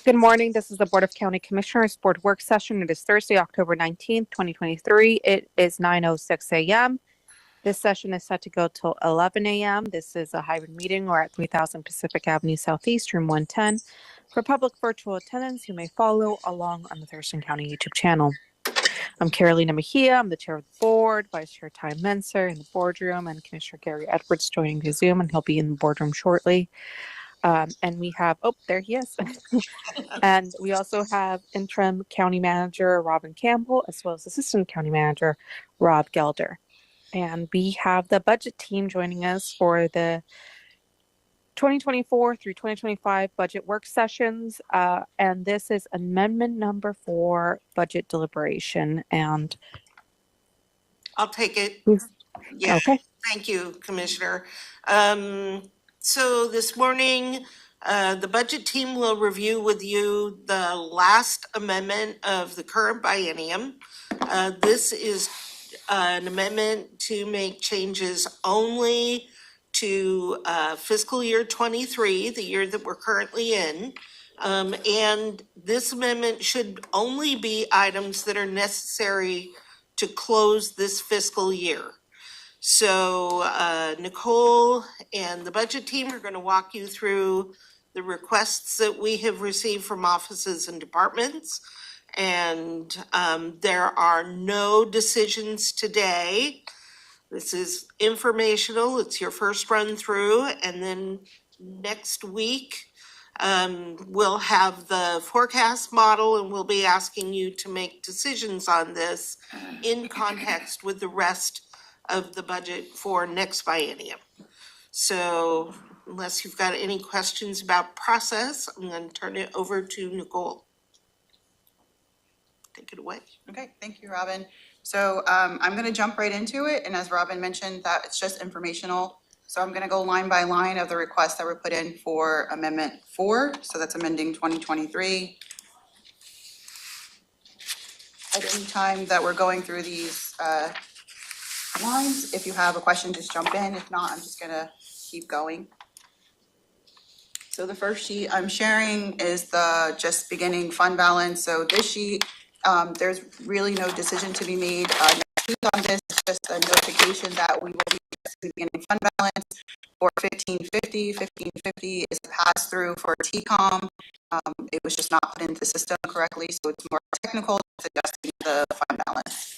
Good morning. This is the Board of County Commissioners Board Work Session. It is Thursday, October 19th, 2023. It is 9:06 a.m. This session is set to go till 11 a.m. This is a hybrid meeting. We're at 3000 Pacific Avenue Southeast, room 110. For public virtual attendance, you may follow along on the Thurston County YouTube channel. I'm Carolina Mejia. I'm the chair of the board, Vice Chair Ty Menser in the boardroom, and Commissioner Gary Edwards joining the Zoom, and he'll be in the boardroom shortly. And we have, oh, there he is. And we also have interim county manager Robin Campbell, as well as assistant county manager Rob Gelder. And we have the budget team joining us for the 2024 through 2025 budget work sessions. And this is amendment number 4, budget deliberation. And I'll take it. Yeah. Okay. Thank you, Commissioner. So this morning, the budget team will review with you the last amendment of the current biennium. This is an amendment to make changes only to fiscal year 23, the year that we're currently in. And this amendment should only be items that are necessary to close this fiscal year. So Nicole and the budget team are going to walk you through the requests that we have received from offices and departments. And there are no decisions today. This is informational. It's your first run through. And then next week, we'll have the forecast model and we'll be asking you to make decisions on this in context with the rest of the budget for next biennium. So unless you've got any questions about process, I'm going to turn it over to Nicole. Take it away. Okay, thank you, Robin. So I'm going to jump right into it. And as Robin mentioned, that it's just informational. So I'm going to go line by line of the requests that were put in for Amendment 4. So that's amending 2023. At any time that we're going through these lines, if you have a question, just jump in. If not, I'm just going to keep going. So the first sheet I'm sharing is the just beginning fund balance. So this sheet, there's really no decision to be made next week on this. It's just a notification that we will be just beginning fund balance for 1550. 1550 is a pass through for TCOM. It was just not put into the system correctly, so it's more technical. It's adjusting the fund balance.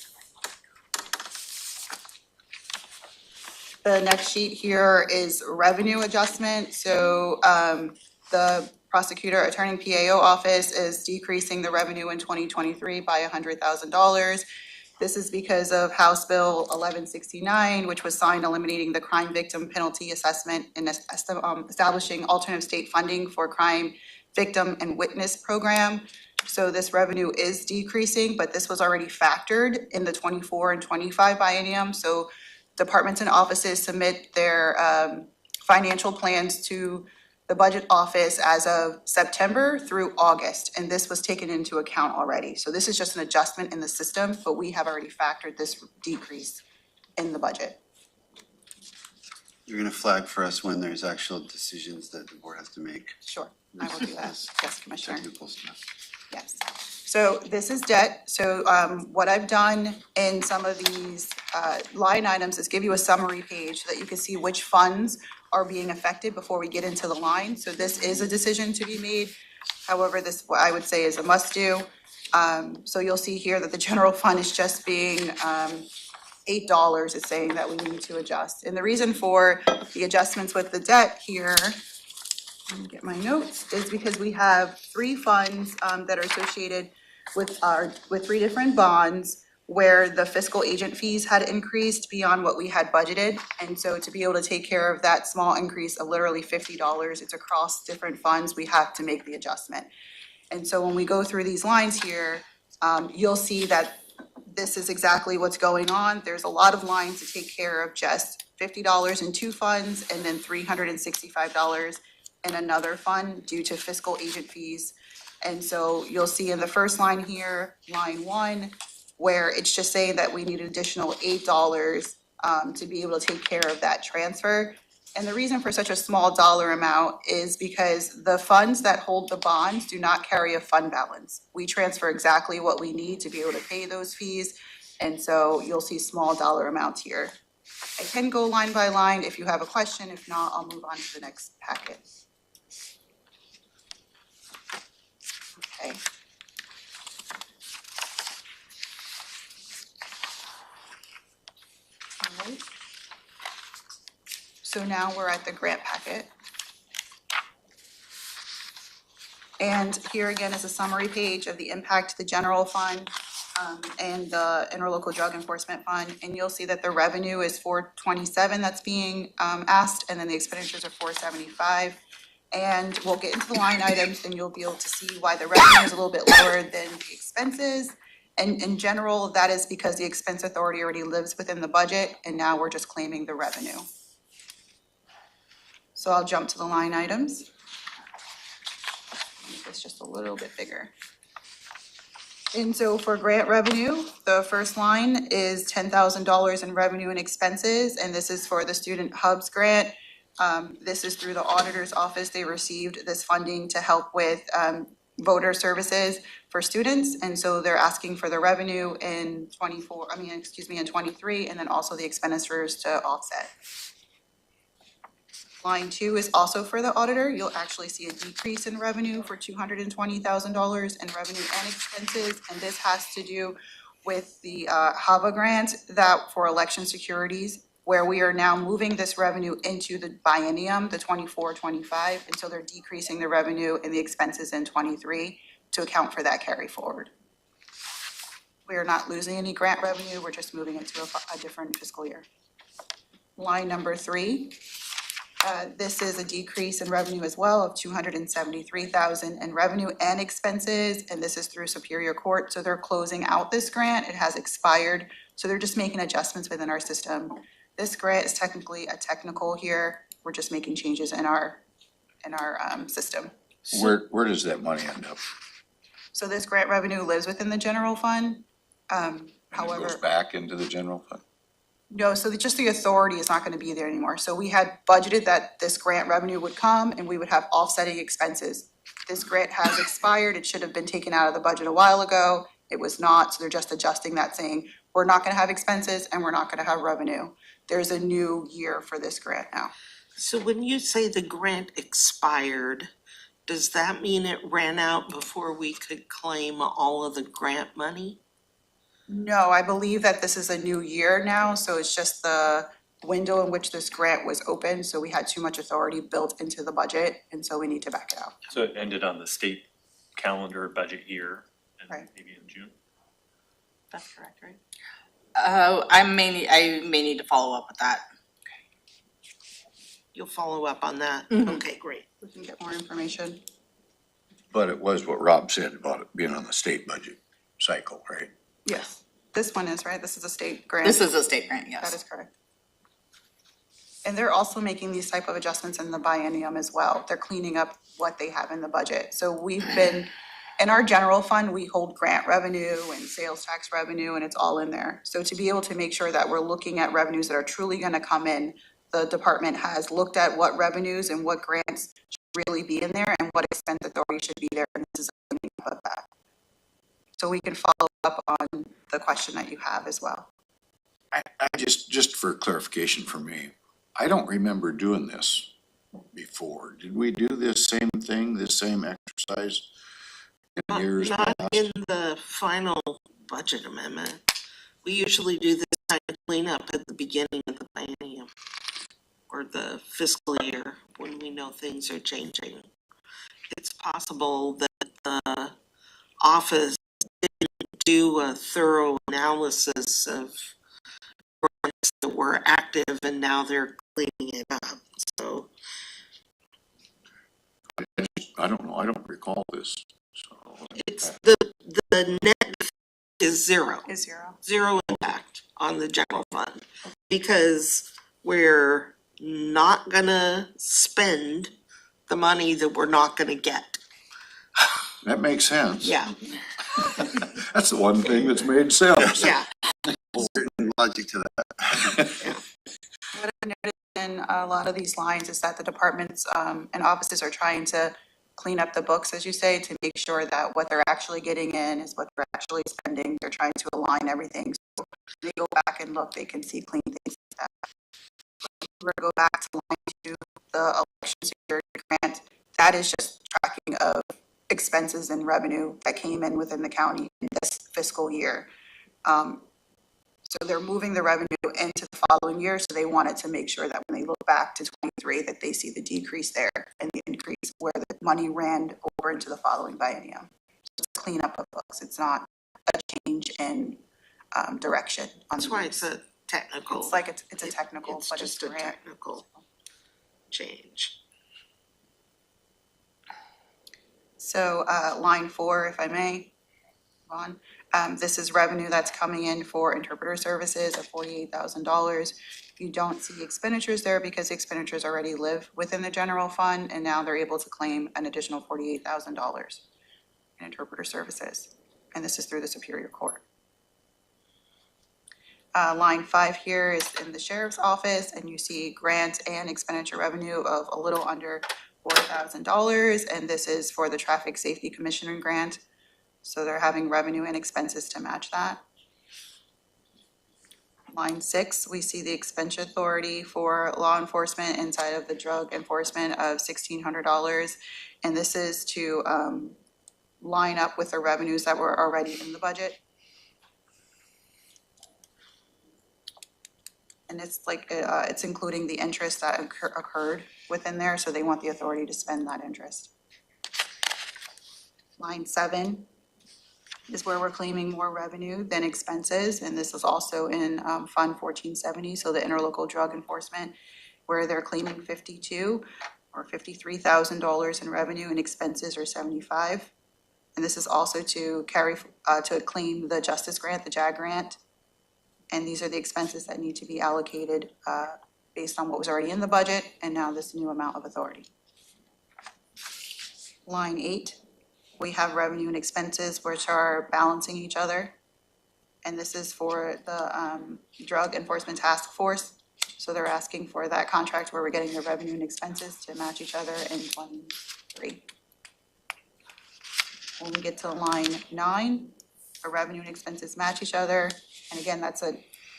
The next sheet here is revenue adjustment. So the prosecutor attorney PAO office is decreasing the revenue in 2023 by $100,000. This is because of House Bill 1169, which was signed eliminating the crime victim penalty assessment and establishing alternative state funding for crime victim and witness program. So this revenue is decreasing, but this was already factored in the 24 and 25 biennium. So departments and offices submit their financial plans to the budget office as of September through August, and this was taken into account already. So this is just an adjustment in the system, but we have already factored this decrease in the budget. You're going to flag for us when there's actual decisions that the board has to make. Sure, I will do that. Yes, Commissioner. Technical stuff. Yes. So this is debt. So what I've done in some of these line items is give you a summary page so that you can see which funds are being affected before we get into the line. So this is a decision to be made. However, this, what I would say, is a must do. So you'll see here that the general fund is just being $8 is saying that we need to adjust. And the reason for the adjustments with the debt here, let me get my notes, is because we have 3 funds that are associated with 3 different bonds where the fiscal agent fees had increased beyond what we had budgeted. And so to be able to take care of that small increase of literally $50, it's across different funds, we have to make the adjustment. And so when we go through these lines here, you'll see that this is exactly what's going on. There's a lot of lines to take care of just $50 in 2 funds and then $365 in another fund due to fiscal agent fees. And so you'll see in the first line here, line 1, where it's just saying that we need an additional $8 to be able to take care of that transfer. And the reason for such a small dollar amount is because the funds that hold the bonds do not carry a fund balance. We transfer exactly what we need to be able to pay those fees, and so you'll see small dollar amounts here. I can go line by line if you have a question. If not, I'll move on to the next packet. Okay. All right. So now we're at the grant packet. And here again is a summary page of the impact to the general fund and the interlocal drug enforcement fund. And you'll see that the revenue is 427 that's being asked, and then the expenditures are 475. And we'll get into the line items and you'll be able to see why the revenue is a little bit lower than the expenses. And in general, that is because the expense authority already lives within the budget, and now we're just claiming the revenue. So I'll jump to the line items. Make this just a little bit bigger. And so for grant revenue, the first line is $10,000 in revenue and expenses, and this is for the Student Hubs grant. This is through the auditor's office. They received this funding to help with voter services for students, and so they're asking for the revenue in in 23, and then also the expenditures to offset. Line 2 is also for the auditor. You'll actually see a decrease in revenue for $220,000 in revenue and expenses, and this has to do with the HAVA grant that for election securities, where we are now moving this revenue into the biennium, the 24-25, and so they're decreasing the revenue and the expenses in 23 to account for that carry forward. We are not losing any grant revenue, we're just moving it to a different fiscal year. Line number 3. This is a decrease in revenue as well of $273,000 in revenue and expenses, and this is through Superior Court. So they're closing out this grant. It has expired, so they're just making adjustments within our system. This grant is technically a technical here. We're just making changes in our system. Where does that money end up? So this grant revenue lives within the general fund. And it However, goes back into the general fund? no, so just the authority is not gonna be there anymore. So we had budgeted that this grant revenue would come and we would have offsetting expenses. This grant has expired. It should have been taken out of the budget a while ago. It was not, so they're just adjusting that, saying, we're not gonna have expenses and we're not gonna have revenue. There's a new year for this grant now. So when you say the grant expired, does that mean it ran out before we could claim all of the grant money? No, I believe that this is a new year now, so it's just the window in which this grant was open, so we had too much authority built into the budget, and so we need to back it out. So it ended on the state calendar budget year, and Right. maybe in June? That's correct, right? I may need to follow up with that. You'll follow up on that? Mhm. Okay, great. We can get more information. But it was what Rob said about it being on the state budget cycle, right? Yes, this one is, right? This is a state grant. This is a state grant, That yes. is correct. And they're also making these type of adjustments in the biennium as well. They're cleaning up what they have in the budget. So we've been, in our general fund, we hold grant revenue and sales tax revenue, and it's all in there. So to be able to make sure that we're looking at revenues that are truly gonna come in, the department has looked at what revenues and what grants should really be in there and what expense authority should be there, and this is a cleaning up of that. So we can follow up on the question that you have as well. I just for clarification for me, I don't remember doing this before. Did we do this same thing, this same exercise in years Not past? in the final budget amendment. We usually do this kind of cleanup at the beginning of the biennium or the fiscal year when we know things are changing. It's possible that the office didn't do a thorough analysis of grants that were active and now they're cleaning it up, so. I don't know, I don't recall this, so. It's the net is zero. Is zero. Zero impact on the general fund because we're not gonna spend the money that we're not gonna get. That makes sense. Yeah, That's the one thing that's made sense. yeah. Logic to that. What I noticed in a lot of these lines is that the departments and offices are trying to clean up the books, as you say, to make sure that what they're actually getting in is what they're actually spending. They're trying to align everything. So when they go back and look, they can see clean things. We're going to go back to line 2, the election security grant. That is just tracking of expenses and revenue that came in within the county in this fiscal year. So they're moving the revenue into the following year, so they wanted to make sure that when they look back to 23, that they see the decrease there and the increase where the money ran over into the following biennium. So it's a cleanup of books. It's not a change in direction. That's why it's a technical. It's like it's a technical, It's but just it's a grant. technical change. So line 4, if I may, on. This is revenue that's coming in for interpreter services of $48,000. You don't see expenditures there because expenditures already live within the general fund, and now they're able to claim an additional $48,000 in interpreter services. And this is through the Superior Court. Line 5 here is in the sheriff's office, and you see grant and expenditure revenue of a little under $4,000, and this is for the Traffic Safety Commissioner grant. So they're having revenue and expenses to match that. Line 6, we see the expense authority for law enforcement inside of the drug enforcement of $1,600. And this is to line up with the revenues that were already in the budget. And it's like, it's including the interest that occurred within there, so they want the authority to spend that interest. Line 7 is where we're claiming more revenue than expenses, and this is also in Fund 1470, so the interlocal drug enforcement, where they're claiming $52,000 or $53,000 in revenue, and expenses are $75,000. And this is also to claim the justice grant, the JAG grant, and these are the expenses that need to be allocated based on what was already in the budget, and now this new amount of authority. Line 8. We have revenue and expenses which are balancing each other. And this is for the Drug Enforcement Task Force. So they're asking for that contract where we're getting the revenue and expenses to match each other in 23. When we get to line 9, our revenue and expenses match each other. And again, that's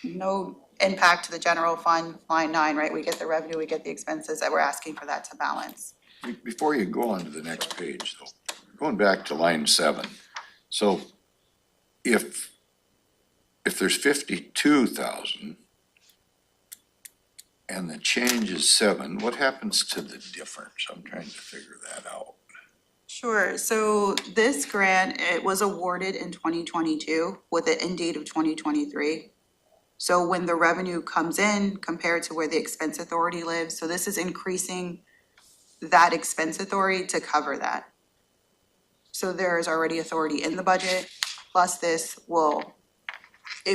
no impact to the general fund, line 9, right? We get the revenue, we get the expenses that we're asking for that to balance. Before you go on to the next page, though, going back to line 7, so if there's 52,000 and the change is 7, what happens to the difference? I'm trying to figure that out. Sure, so this grant, it was awarded in 2022 with an end date of 2023. So when the revenue comes in compared to where the expense authority lives, so this is increasing that expense authority to cover that. So there is already authority in the budget, plus it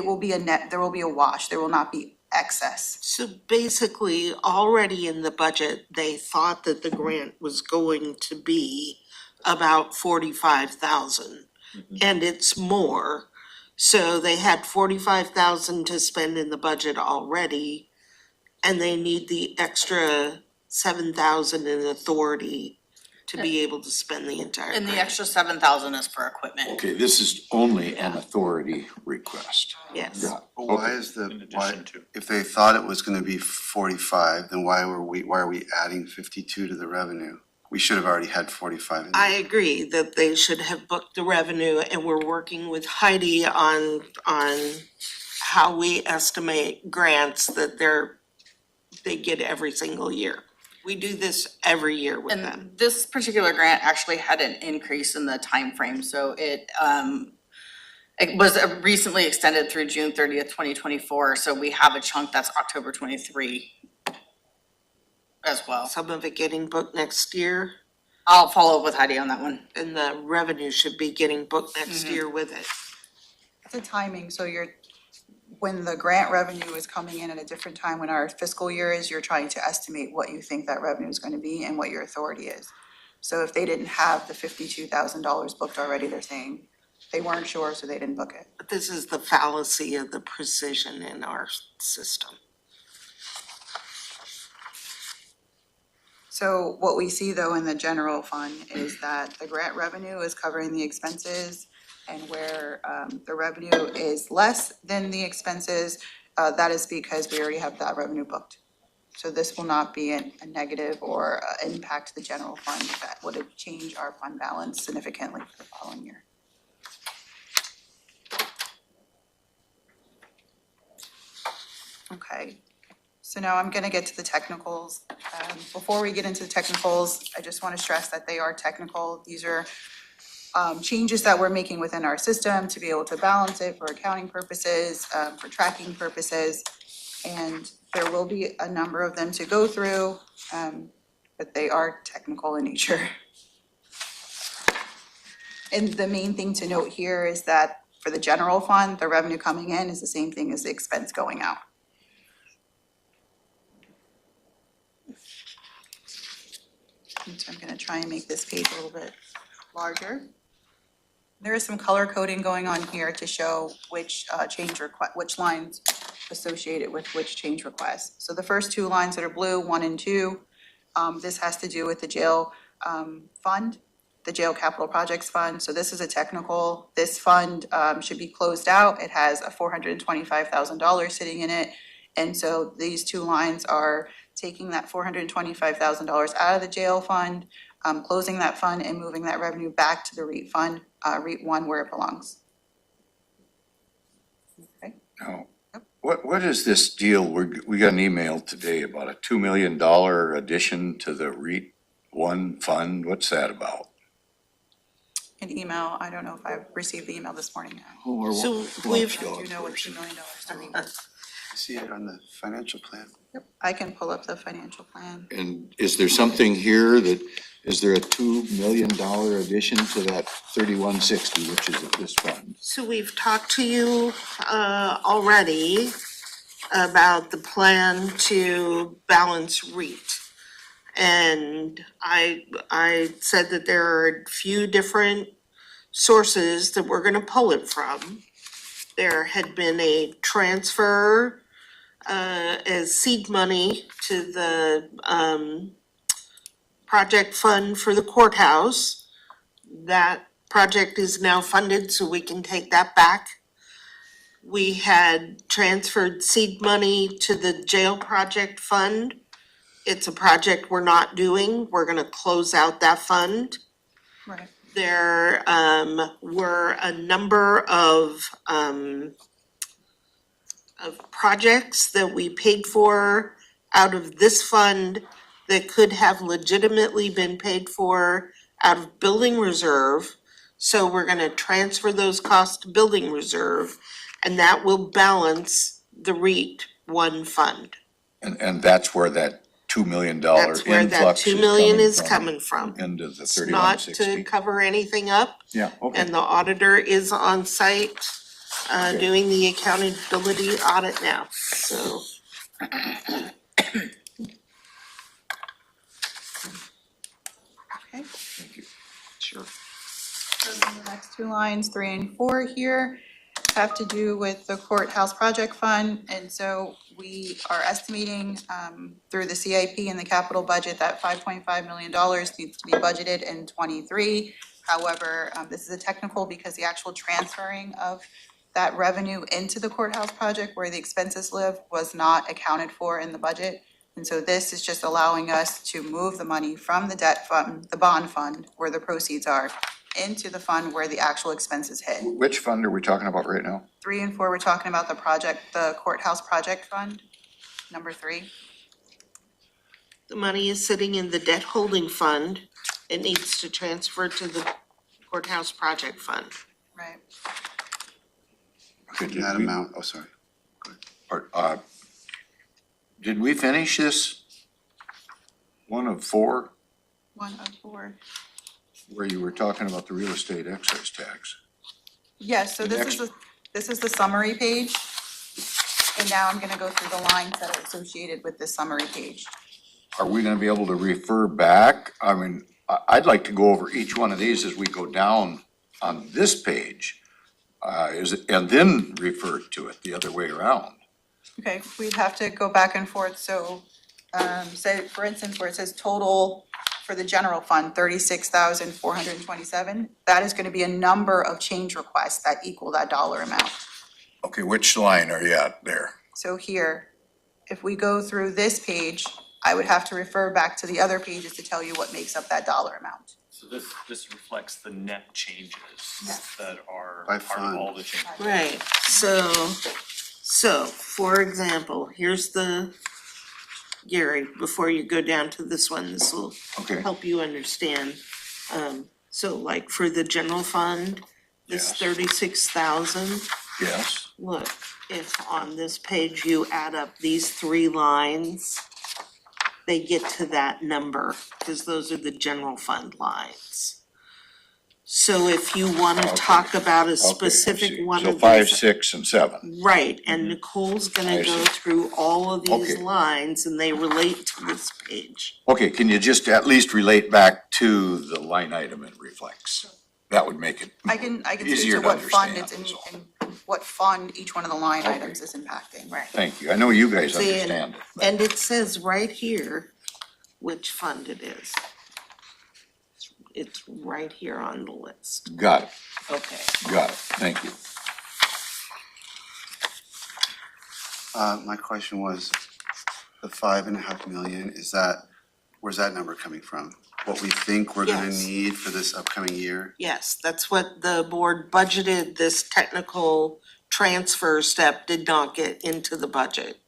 will be a net, there will be a wash, there will not be excess. So basically, already in the budget, they thought that the grant was going to be about 45,000, and it's more. So they had 45,000 to spend in the budget already, and they need the extra 7,000 in authority to be able to spend the entire And the grant. extra 7,000 is for equipment. Okay, this is only an authority request. Yes. Yeah, But why okay. is In addition to. if they thought it was gonna be 45, then why are we adding 52 to the revenue? We should have already had 45 in there. I agree that they should have booked the revenue, and we're working with Heidi on how we estimate grants that they get every single year. We do this every year with them. And this particular grant actually had an increase in the time frame, so it was recently extended through June 30th, 2024, so we have a chunk that's October 23 as well. Some of it getting booked next year, I'll follow up with Heidi on that one. and the revenue should be getting booked next year with it. It's a timing, so when the grant revenue is coming in at a different time when our fiscal year is, you're trying to estimate what you think that revenue is going to be and what your authority is. So if they didn't have the $52,000 booked already, they're saying they weren't sure, so they didn't book it. But this is the fallacy of the precision in our system. So what we see though in the general fund is that the grant revenue is covering the expenses, and where the revenue is less than the expenses, that is because we already have that revenue booked. So this will not be a negative or impact the general fund that would have changed our fund balance significantly for the following year. Okay, so now I'm gonna get to the technicals. Before we get into the technicals, I just wanna stress that they are technical. These are changes that we're making within our system to be able to balance it for accounting purposes, for tracking purposes. And there will be a number of them to go through, but they are technical in nature. And the main thing to note here is that for the general fund, the revenue coming in is the same thing as the expense going out. And so I'm gonna try and make this page a little bit larger. There is some color coding going on here to show which which lines associated with which change request. So the first two lines that are blue, 1 and 2, this has to do with the jail fund, the jail capital projects fund. So this is a technical. This fund should be closed out. It has a $425,000 sitting in it. And so these two lines are taking that $425,000 out of the jail fund, closing that fund and moving that revenue back to the REIT fund, REIT 1 where it belongs. Okay. Now, what is this deal? We got an email today about a $2 million addition to the REIT 1 fund. What's that about? An email, I don't know if I've received the email this morning. So I we've, do know what $2 million is. See it on the financial plan? Yep, I can pull up the financial plan. And is there something here is there a $2 million addition to that 3160, which is this fund? so we've talked to you, already about the plan to balance REIT. And I said that there are a few different sources that we're gonna pull it from. There had been a transfer as seed money to the project fund for the courthouse. That project is now funded, so we can take that back. We had transferred seed money to the jail project fund. It's a project we're not doing. We're gonna close out that fund. Right. There were a number of projects that we paid for out of this fund that could have legitimately been paid for out of building reserve. So we're gonna transfer those costs to building reserve, and that will balance the REIT 1 fund. And that's where that $2 million That's where that influx 2 million is coming coming from. into the It's not to 3160. cover anything up, Yeah, okay. and the auditor is on site, Okay. doing the accountability audit now, so. Okay. Thank you. Sure. So then the next two lines, 3 and 4 here, have to do with the courthouse project fund. And so we are estimating through the CIP and the capital budget that $5.5 million needs to be budgeted in '23. However, this is a technical because the actual transferring of that revenue into the courthouse project where the expenses live was not accounted for in the budget. And so this is just allowing us to move the money from the debt fund, the bond fund, where the proceeds are, into the fund where the actual expenses hit. Which fund are we talking about right now? 3 and 4, we're talking about the project, the courthouse project fund, number 3. The money is sitting in the debt holding fund. It needs to transfer to the courthouse project fund. Right. Okay, did That we- amount, oh, sorry. Did we finish this? 1 of 4, 1 of 4. where you were talking about the real estate excise tax? Yes, so The this is the summary page. And now I'm gonna go through the lines that are associated with this summary page. Are we gonna be able to refer back? I mean, I'd like to go over each one of these as we go down on this page. And then refer to it the other way around. Okay, we'd have to go back and forth, so So for instance, where it says total for the general fund, 36,427, that is gonna be a number of change requests that equal that dollar amount. Okay, which line are you at there? So here, if we go through this page, I would have to refer back to the other pages to tell you what makes up that dollar amount. So this reflects the net changes that are By part of fund. all the changes. Right, so for example, here's the, Gary, before you go down to this one, this will Okay, help you understand. So like for the general fund, this Yes. 36,000, yes, look, if on this page you add up these three lines, they get to that number, because those are the general fund lines. So if you wanna Okay. talk about a okay, I specific see. one So of 5, these. 6, and 7. Right, and Nicole's gonna I go see. through all of these Okay. lines and they relate to this page. Okay, can you just at least relate back to the line item it reflects? That would make it I can speak easier to to what fund understand. it's in, is all. and what fund each one of the line Okay. items is impacting. Right. Thank you. I know you guys See, understand it. but- And it says right here which fund it is. It's right here on the list. Got it, Okay. got it. Thank you. My question was, the 5.5 million, where's that number coming from? What we think we're gonna Yes. need for this upcoming year? Yes, that's what the board budgeted. This technical transfer step did not get into the budget.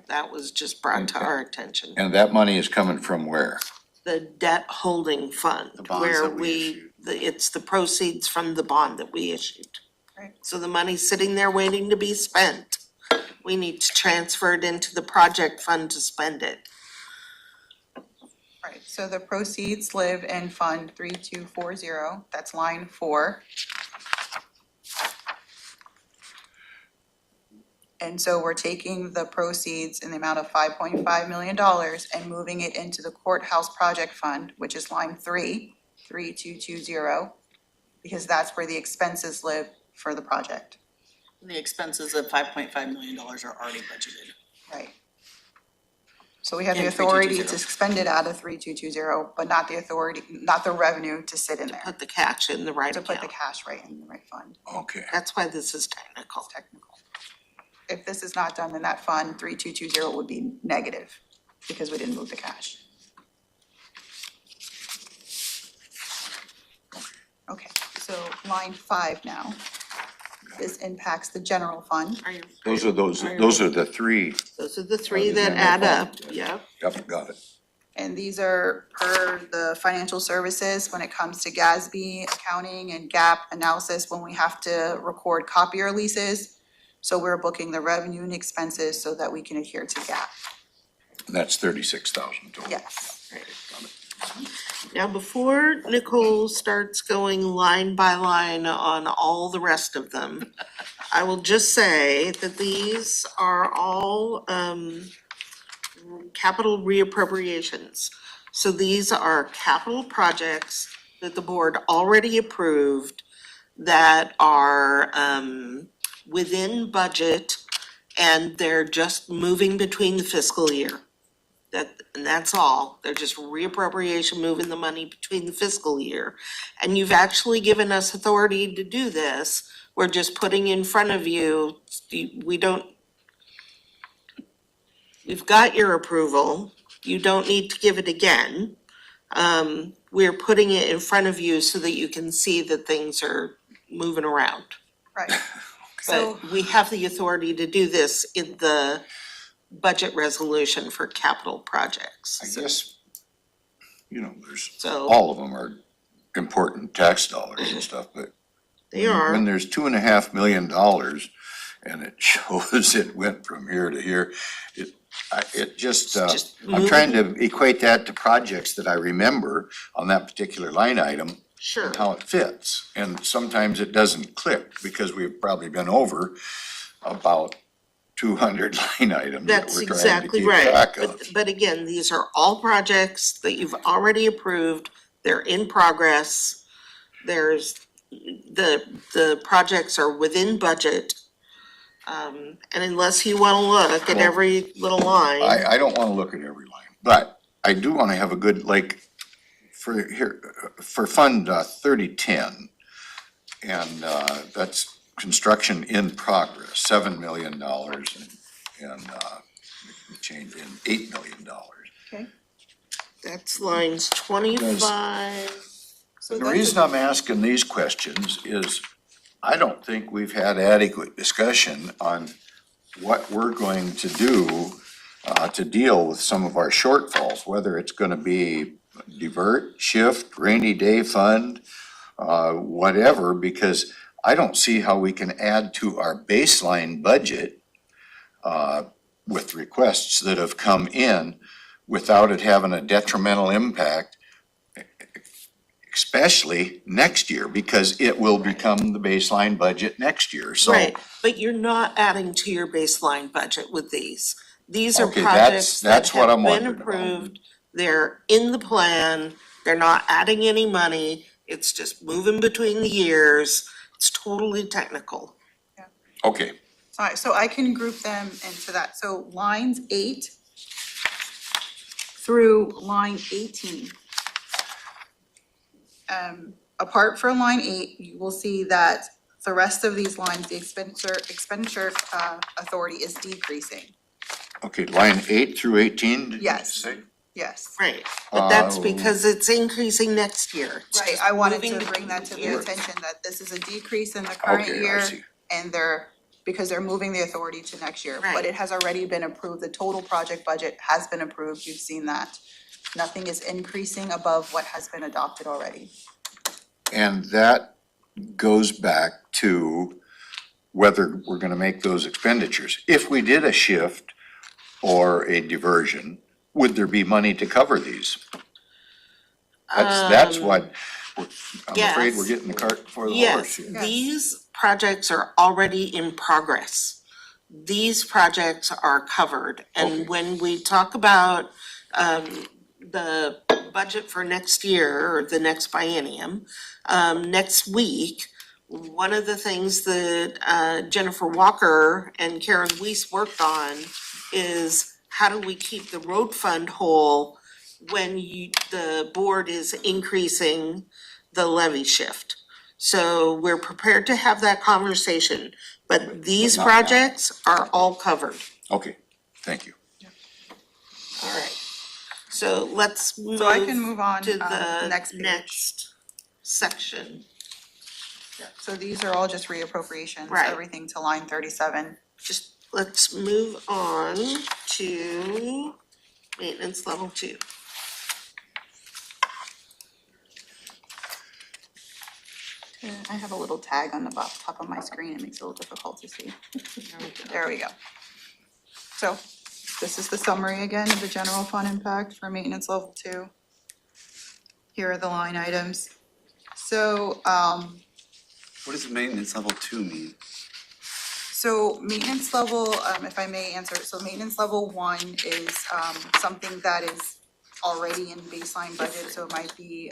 That was just brought to our attention. And that money is coming from where? The debt holding fund, The bonds where that we issued. it's the proceeds from the bond that we issued. Right. So the money's sitting there waiting to be spent. We need to transfer it into the project fund to spend it. Right, so the proceeds live in Fund 3240, that's line 4. And so we're taking the proceeds in the amount of $5.5 million and moving it into the courthouse project fund, which is line 3220, because that's where the expenses live for the project. The expenses of $5.5 million are already budgeted. Right. So we have the In authority 3220. to spend it out of 3220, but not the authority, not the revenue to sit in there, Put the cash in the right to put the account. cash right in the right fund. Okay, That's why this is technical. Technical. If this is not done, then that fund 3220 would be negative because we didn't move the cash. Okay, so line 5 now. This impacts the general fund. Are you? those are the three. Those are the three the that general add up, fund. yep. Yep, got it. And these are per the financial services when it comes to GASB accounting and GAAP analysis when we have to record copier leases. So we're booking the revenue and expenses so that we can adhere to GAAP. And that's 36,000 total. Yes. Now, before Nicole starts going line by line on all the rest of them, I will just say that these are all capital reappropriations. So these are capital projects that the board already approved that are within budget, and they're just moving between the fiscal year. And that's all. They're just reappropriation, moving the money between the fiscal year. And you've actually given us authority to do this. We're just putting in front of you, we've got your approval. You don't need to give it again. We're putting it in front of you so that you can see that things are moving around. Right. So, But we have the authority to do this in the budget resolution for capital projects. I guess, there's, So all of them are important tax dollars and stuff, but they are. when there's $2.5 million and it shows it went from here to here, I'm trying to equate that to projects that I remember on that particular line item. Sure. And how it fits, and sometimes it doesn't click because we've probably been over about 200 line items that That's we're trying to exactly keep right. track of. But again, these are all projects that you've already approved. They're in progress. The projects are within budget. And unless you wanna look at Well, every little line. I don't wanna look at every line, but I do wanna have a good, like, for here, for Fund 3010, and that's construction in progress, $7 million and change in $8 million. Okay. That's lines 25. So The that's reason I'm asking these questions is I don't think we've had adequate discussion on what we're going to do to deal with some of our shortfalls, whether it's gonna be divert, shift, rainy day fund, whatever, because I don't see how we can add to our baseline budget with requests that have come in without it having a detrimental impact, especially next year, because it will become the baseline budget next year, so. Right, but you're not adding to your baseline budget with these. These are Okay, projects that that's what have I'm been wondering about. approved, they're in the plan, they're not adding any money, it's just moving between the years, it's totally technical. Okay, So I can group them into that. So lines 8 through line 18. Apart from line 8, you will see that the rest of these lines, the expenditure authority is decreasing. okay, line 8 through 18, did you Yes. say? Yes. Right, but that's Oh. because it's increasing next year. It's Right, just I wanted moving to bring that to between their years. attention, that this is a decrease in the current Okay, I year. see. And because they're moving the authority to next year. But Right. it has already been approved, the total project budget has been approved, you've seen that. Nothing is increasing above what has been adopted already. And that goes back to whether we're gonna make those expenditures. If we did a shift or a diversion, would there be money to cover these? That's what, I'm afraid we're yes. getting the cart before the horse Yes, here. Yes. these projects are already in progress. These projects are covered, Okay. and when we talk about the budget for next year, or the next biennium, next week, one of the things that Jennifer Walker and Karen Weiss worked on is how do we keep the road fund whole when the board is increasing the levy shift? So we're prepared to have that conversation, but these not now. projects are all covered. Okay, thank you. All right. So let's move So I can move on to the the next page. next section. So these are all just reappropriations, Right. everything to line 37. Just let's move on to maintenance level 2. I have a little tag on the top of my screen, it makes it a little difficult to see. There we go. So this is the summary again of the general fund impact for maintenance level 2. Here are the line items. So, What does maintenance level 2 mean? So maintenance level, if I may answer, so maintenance level 1 is something that is already in baseline budget, so it might be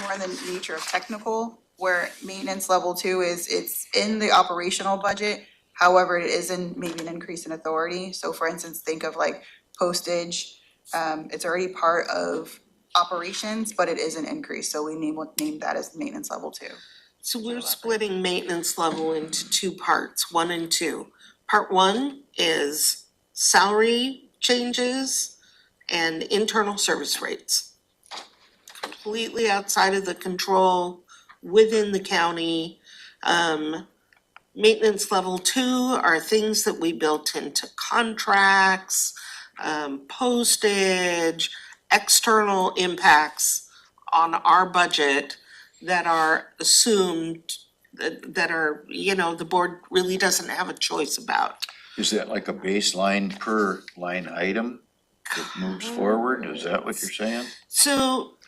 more in the nature of technical, where maintenance level 2 is, it's in the operational budget, however, it is in maybe an increase in authority. So for instance, think of like postage, it's already part of operations, but it is an increase, so we name that as maintenance level 2. So we're splitting maintenance level into 2 parts, 1 and 2. Part 1 is salary changes and internal service rates. Completely outside of the control within the county. Maintenance level 2 are things that we built into contracts, postage, external impacts on our budget that are assumed, that are, the board really doesn't have a choice about. Is that like a baseline per line item that moves forward? Is that what you're saying? So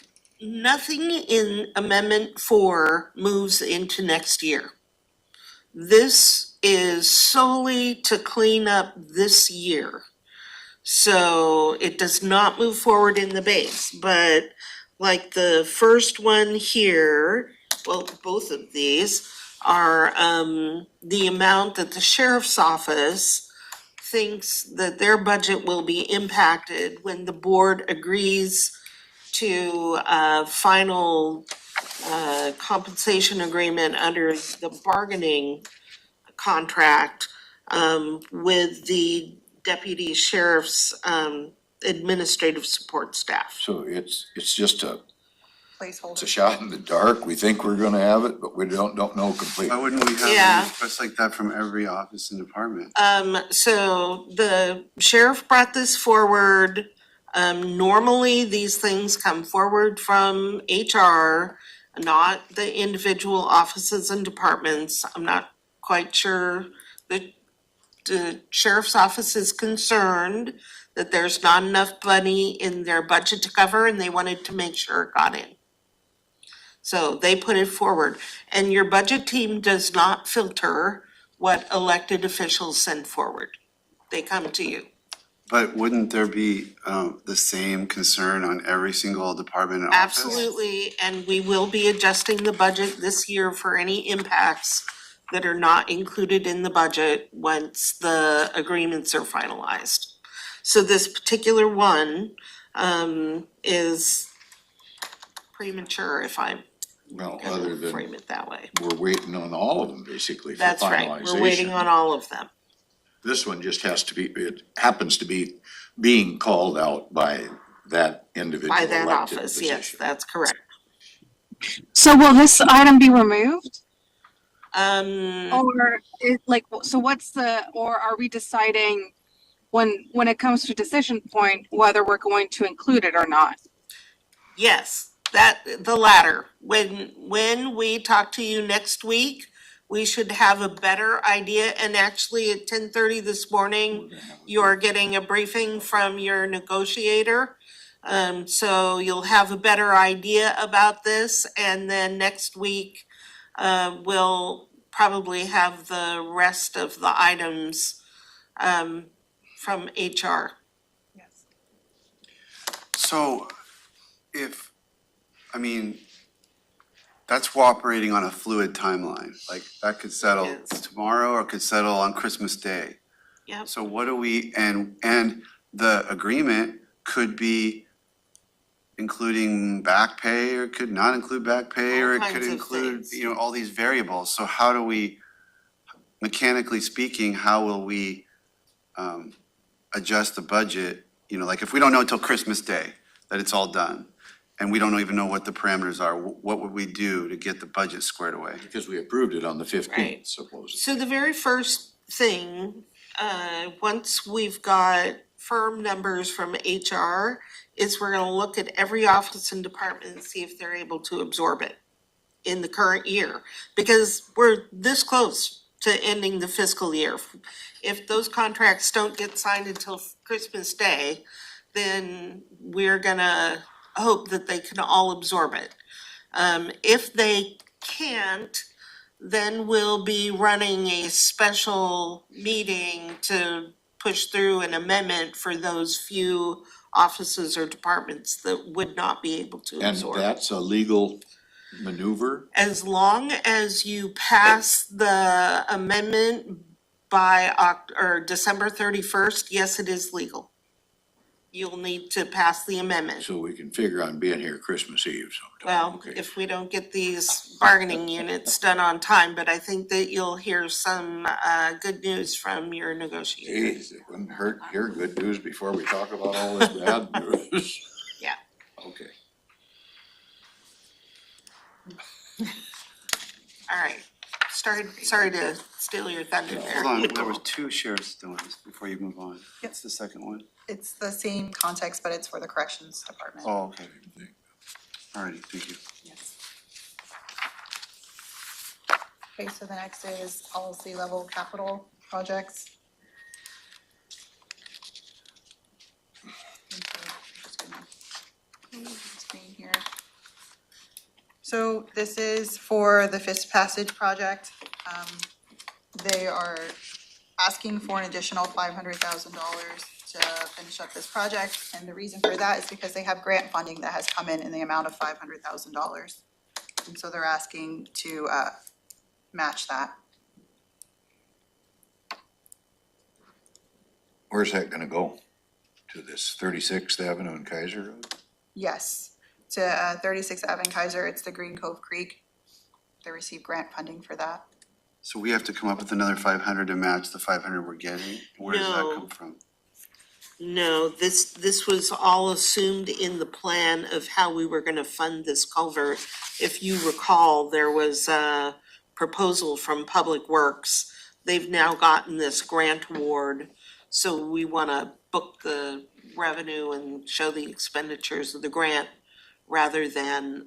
nothing in Amendment 4 moves into next year. This is solely to clean up this year. So it does not move forward in the base, but like the first one here, well, both of these are, the amount that the sheriff's office thinks that their budget will be impacted when the board agrees to a final, compensation agreement under the bargaining contract, with the deputy sheriff's, administrative support staff. So it's just a Placeholder. shot in the dark. We think we're gonna have it, but we don't know Why completely. wouldn't we Yeah. have requests like that from every office and department? So the sheriff brought this forward. Normally, these things come forward from HR, not the individual offices and departments. I'm not quite sure that the sheriff's office is concerned that there's not enough money in their budget to cover, and they wanted to make sure it got in. So they put it forward, and your budget team does not filter what elected officials send forward. They come to you. But wouldn't there be the same concern on every single department and office? Absolutely, and we will be adjusting the budget this year for any impacts that are not included in the budget once the agreements are finalized. So this particular one, is premature, if I'm Well, other gonna frame than it that way. we're waiting on all of them basically for That's right, finalization. we're waiting on all of them. This one just has to be, it happens to be being called out by that individual By that elected office, yes, position. that's correct. So will this item be removed? Um, Or is like, so what's or are we deciding when it comes to decision point, whether we're going to include it or not? yes, the latter. When we talk to you next week, we should have a better idea, and actually at 10:30 this morning, you're getting a briefing from your negotiator. So you'll have a better idea about this, and then next week, we'll probably have the rest of the items, from HR. Yes. So if, I mean, that's operating on a fluid timeline. Like that could settle Yes. tomorrow or it could settle on Christmas Day. Yep. So what do we, and the agreement could be including back pay or it could not include back pay or All it could kinds of include, things. you know, all these variables. So how do we, mechanically speaking, how will we adjust the budget? You know, like if we don't know until Christmas Day that it's all done and we don't even know what the parameters are, what would we do to get the budget squared away? Because we approved it on the 15th, Right. supposedly. So the very first thing, once we've got firm numbers from HR, is we're gonna look at every office and department and see if they're able to absorb it in the current year. Because we're this close to ending the fiscal year. If those contracts don't get signed until Christmas Day, then we're gonna hope that they can all absorb it. If they can't, then we'll be running a special meeting to push through an amendment for those few offices or departments that would not be able to And absorb. that's a legal maneuver? As long as you pass the amendment by December 31st, yes, it is legal. You'll need to pass the amendment. So we can figure on being here Christmas Eve sometime. Well, Okay. if we don't get these bargaining units done on time, but I think that you'll hear some good news from your negotiator. Geez, it wouldn't hurt to hear good news before we talk about all this bad news. Yeah. Okay. All right. Sorry to steal your thunder there. Hold on, there was two sheriff's ones before you move on. Yep. What's the second one? It's the same context, but it's for the corrections department. Oh, okay. Alrighty, thank you. Yes. Okay, so the next is policy level capital projects. And so I'm just gonna move the screen here. So this is for the Fist Passage project. They are asking for an additional $500,000 to finish up this project. And the reason for that is because they have grant funding that has come in the amount of $500,000. And so they're asking to match that. Where's that gonna go? To this 36th Avenue and Kaiser Road? Yes, to 36th Ave and Kaiser, it's the Green Cove Creek. They receive grant funding for that. So we have to come up with another 500 to match the 500 we're getting? Where does that No. come from? No, this was all assumed in the plan of how we were gonna fund this culvert. If you recall, there was a proposal from Public Works. They've now gotten this grant award, so we wanna book the revenue and show the expenditures of the grant rather than,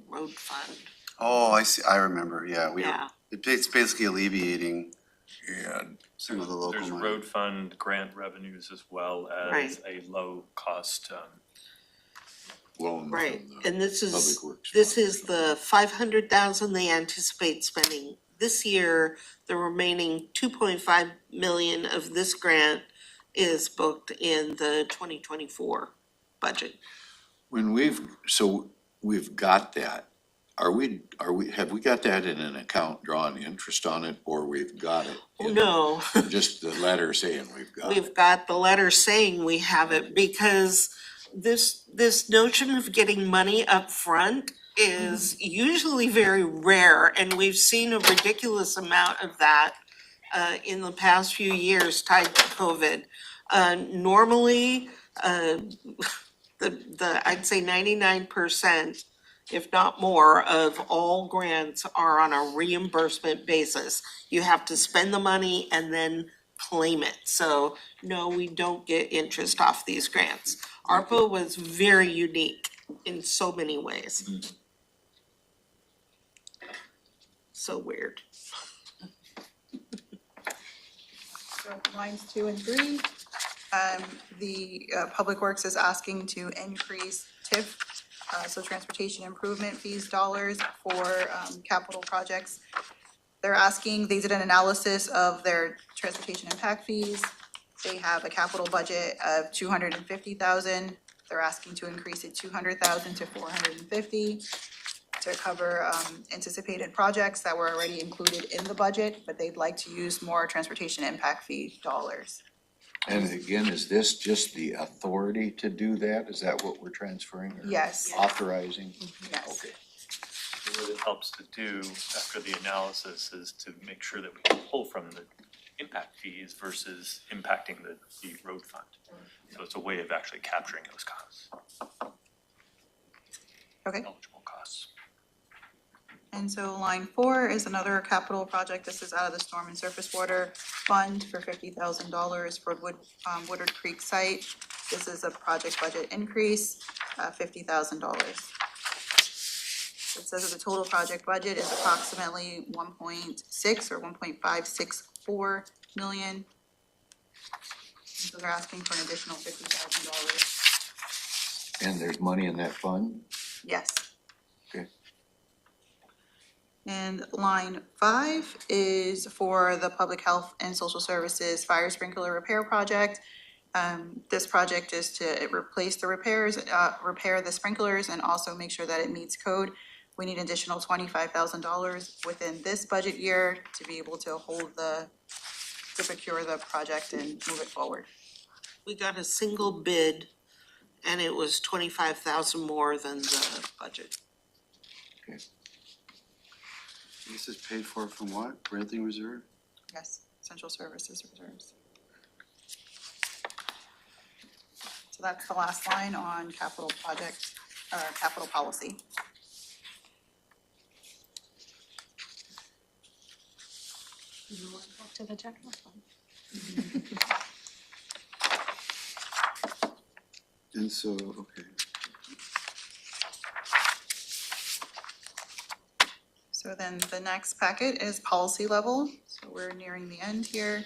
road fund. Oh, I see, I remember, yeah, Yeah. it's basically alleviating Yeah, some of the local There's money. road fund grant revenues as well as a low cost, loan Right, from the and this is, Public Works. this is the 500,000 they anticipate spending this year. The remaining 2.5 million of this grant is booked in the 2024 budget. When we've got that, have we got that in an account drawing interest on it, or we've got it? in No, Just the letter saying we've got it? we've got the letter saying we have it because this notion of getting money up front is usually very rare, and we've seen a ridiculous amount of that in the past few years tied to COVID. Normally, I'd say 99%, if not more, of all grants are on a reimbursement basis. You have to spend the money and then claim it. So no, we don't get interest off these grants. ARPA was very unique in so many ways. So weird. So lines 2 and 3, the Public Works is asking to increase TIF, so transportation improvement fees dollars for capital projects. They're asking, they did an analysis of their transportation impact fees. They have a capital budget of 250,000. They're asking to increase it 200,000 to 450 to cover anticipated projects that were already included in the budget, but they'd like to use more transportation impact fee dollars. And again, is this just the authority to do that? Is that what we're transferring? or Yes. Authorizing? Yes. Okay. what it helps to do after the analysis is to make sure that we can pull from the impact fees versus impacting the road fund. So it's a way of actually capturing those costs, Okay. eligible costs. And so line 4 is another capital project. This is out of the Storm and Surface Water Fund for $50,000 for Woodard Creek site. This is a project budget increase, $50,000. It says that the total project budget is approximately 1.6 or 1.564 million. So they're asking for an additional $50,000. And there's money in that fund? Yes. Okay. And line 5 is for the Public Health and Social Services Fire Sprinkler Repair Project. This project is to replace the repairs, repair the sprinklers, and also make sure that it meets code. We need additional $25,000 within this budget year to be able to to procure the project and move it forward. We got a single bid and it was 25,000 more than the budget. This is paid for from what? Granting reserve? Yes, Central Services Reserves. So that's the last line on capital project, capital policy. To the general fund. And so, okay. So then the next packet is policy level, so we're nearing the end here.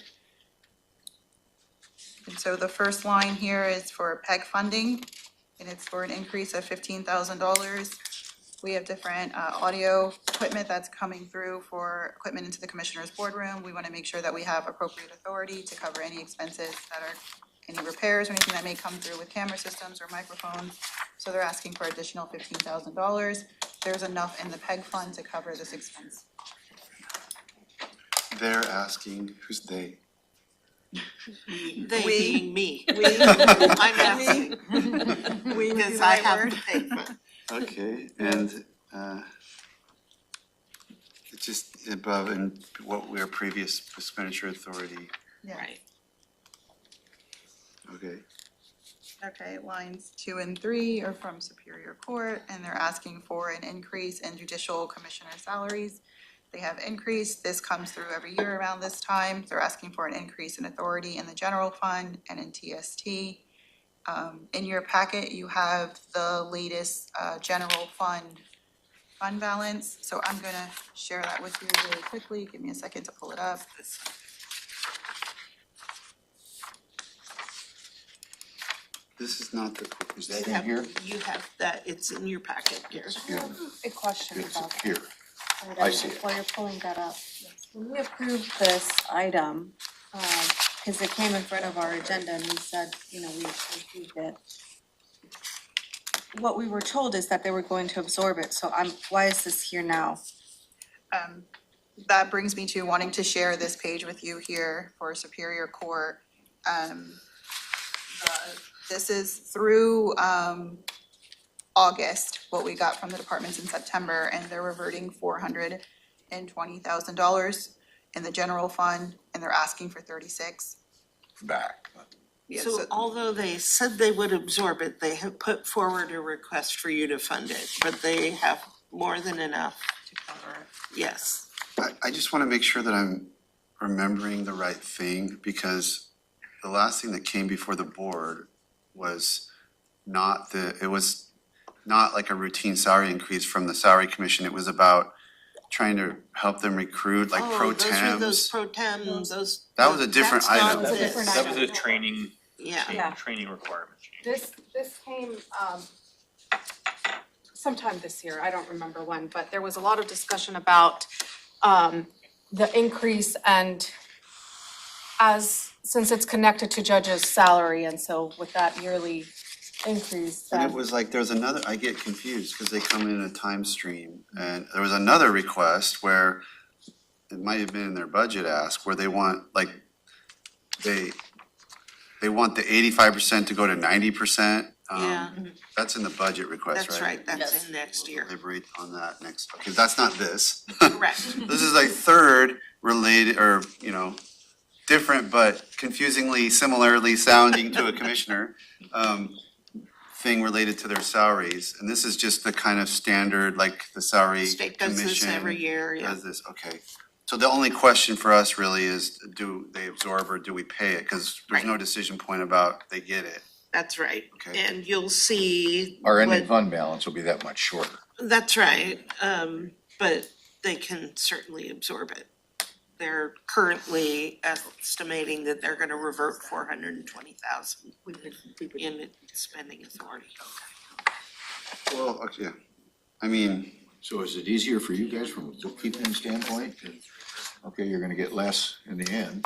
And so the first line here is for PEG funding, and it's for an increase of $15,000. We have different audio equipment that's coming through for equipment into the commissioner's boardroom. We want to make sure that we have appropriate authority to cover any expenses that are, any repairs or anything that may come through with camera systems or microphones. So they're asking for additional $15,000. There's enough in the PEG fund to cover this expense. They're asking, who's they? They We- being me. We, I'm asking, we would be because the I right have word. to pay for it. Okay, and, it's just above and what our previous expenditure authority, Yeah. Right. okay. Okay, lines 2 and 3 are from Superior Court, and they're asking for an increase in judicial commissioner salaries. They have increased, this comes through every year around this time. They're asking for an increase in authority in the general fund and in TST. In your packet, you have the latest, general fund balance, so I'm gonna share that with you really quickly. Give me a second to pull it up. This is not the, Is that in here? You have that, it's in your packet, Gary. It's here. A question It's about here. that. I see it. While you're pulling that up. When we approved this item, because it came in front of our agenda and we said, we approved it. What we were told is that they were going to absorb it, so why is this here now? That brings me to wanting to share this page with you here for Superior Court. This is through, August, what we got from the departments in September, and they're reverting $420,000 in the general fund, and they're asking for 36. Back. Yeah, So although they said they would absorb it, they have put forward a request for you to fund it, but they have more than enough. to cover it. Yes. I just wanna make sure that I'm remembering the right thing, because the last thing that came before the board was it was not like a routine salary increase from the salary commission, it was about trying to help them recruit, like pro Oh, those are those tems. pro tems, those. That was a different that's not item. That was a this. different That was a training, Yeah, training requirement change. This came, sometime this year, I don't remember when, but there was a lot of discussion about, the increase and since it's connected to judges' salary, and so with that yearly increase, And then. it was like, there was another, I get confused, cause they come in a time stream, and there was another request where it might have been in their budget ask, where they want, like, they want the 85% to go to 90%. yeah, That's in the budget request, that's right? right, that's in next year. Deliberate on that next, okay, that's not this. Correct. This is like third related, or, different but confusingly similarly sounding to a commissioner, thing related to their salaries. And this is just the kind of standard, like the salary State does this commission every year, yeah. does this, okay. So the only question for us really is, do they absorb or do we pay it? Cause there's no decision point about they get it. That's right. Okay. And you'll see. Our ending what- fund balance will be that much shorter. That's right, but they can certainly absorb it. They're currently estimating that they're gonna revert 420,000 in spending authority. Well, okay, yeah. I mean, So is it easier for you guys from a bookkeeping standpoint? Okay, you're gonna get less in the end.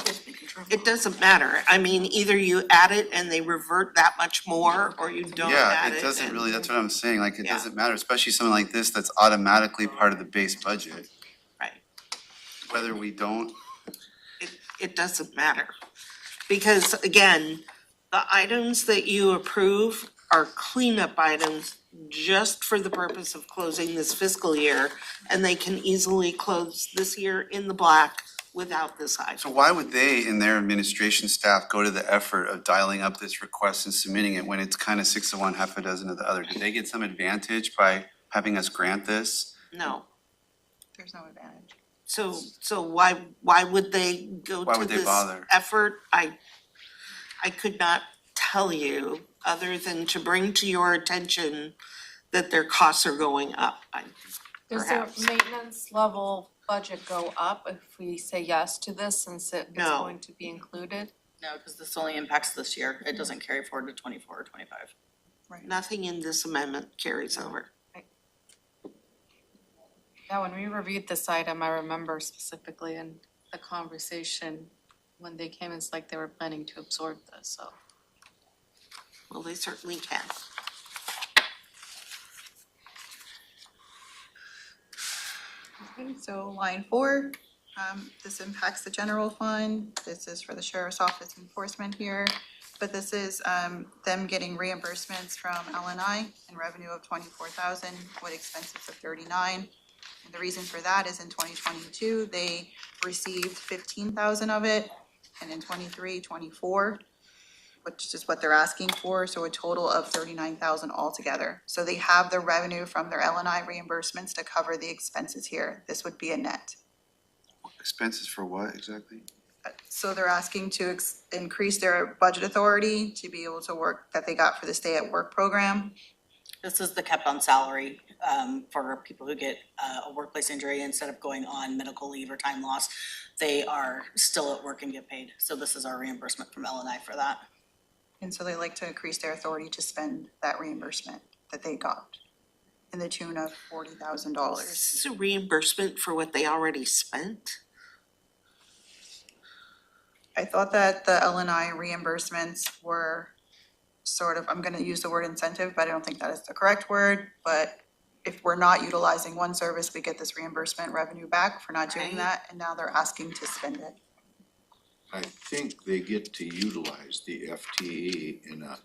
It doesn't matter, I mean, either you add it and they revert that much more, or you don't yeah, add it. it doesn't and- really, that's what I'm saying, like, it Yeah. doesn't matter, especially something like this that's automatically part of the base budget. Right. Whether we don't, It doesn't matter. Because again, the items that you approve are cleanup items just for the purpose of closing this fiscal year. And they can easily close this year in the black without this so item. why would they and their administration staff go to the effort of dialing up this request and submitting it when it's kind of 6 of one, half a dozen of the other? Did they get some advantage by having us grant this? No. There's no advantage. So why would they go Why to would they this bother? effort? I could not tell you, other than to bring to your attention that their costs are going up. Does Perhaps. the maintenance level budget go up if we say yes to this, since it's No. going to be included? No, because this only impacts this year. It doesn't carry forward to 24 or 25. Nothing in this amendment carries over. Yeah, when we reviewed this item, I remember specifically in the conversation when they came, it's like they were planning to absorb this, so. Well, they certainly can. Okay, so line 4, this impacts the general fund. This is for the sheriff's office enforcement here. But this is, them getting reimbursements from LNI and revenue of 24,000 with expenses of 39. And the reason for that is in 2022, they received 15,000 of it, and in 23, 24, which is what they're asking for, so a total of 39,000 altogether. So they have the revenue from their LNI reimbursements to cover the expenses here. This would be a net. Expenses for what exactly? So they're asking to increase their budget authority to be able to work, that they got for the stay at work program. This is the kept on salary, for people who get a workplace injury instead of going on medical leave or time loss. They are still at work and get paid. So this is our reimbursement from LNI for that. And so they like to increase their authority to spend that reimbursement that they got in the tune of $40,000. This is a reimbursement for what they already spent. I thought that the LNI reimbursements were sort of, I'm gonna use the word incentive, but I don't think that is the correct word. But if we're not utilizing one service, we get this reimbursement revenue back for not doing Right. that, and now they're asking to spend it. I think they get to utilize the FTE in a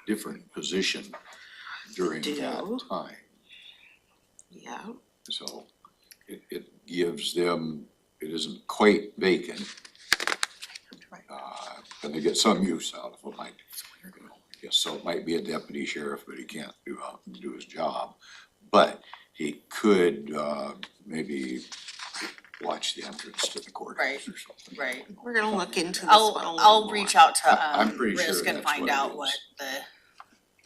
different position during They that do. time. Yeah. So it gives them, it isn't quite vacant, Right. and they get some use out of it, yes, so it might be a deputy sheriff, but he can't do his job. But he could, maybe watch the entrance to the courthouse or something. Right. We're gonna look into this one a little I'll more. reach out to, I'm pretty sure Risk and that's find what it out is. what the,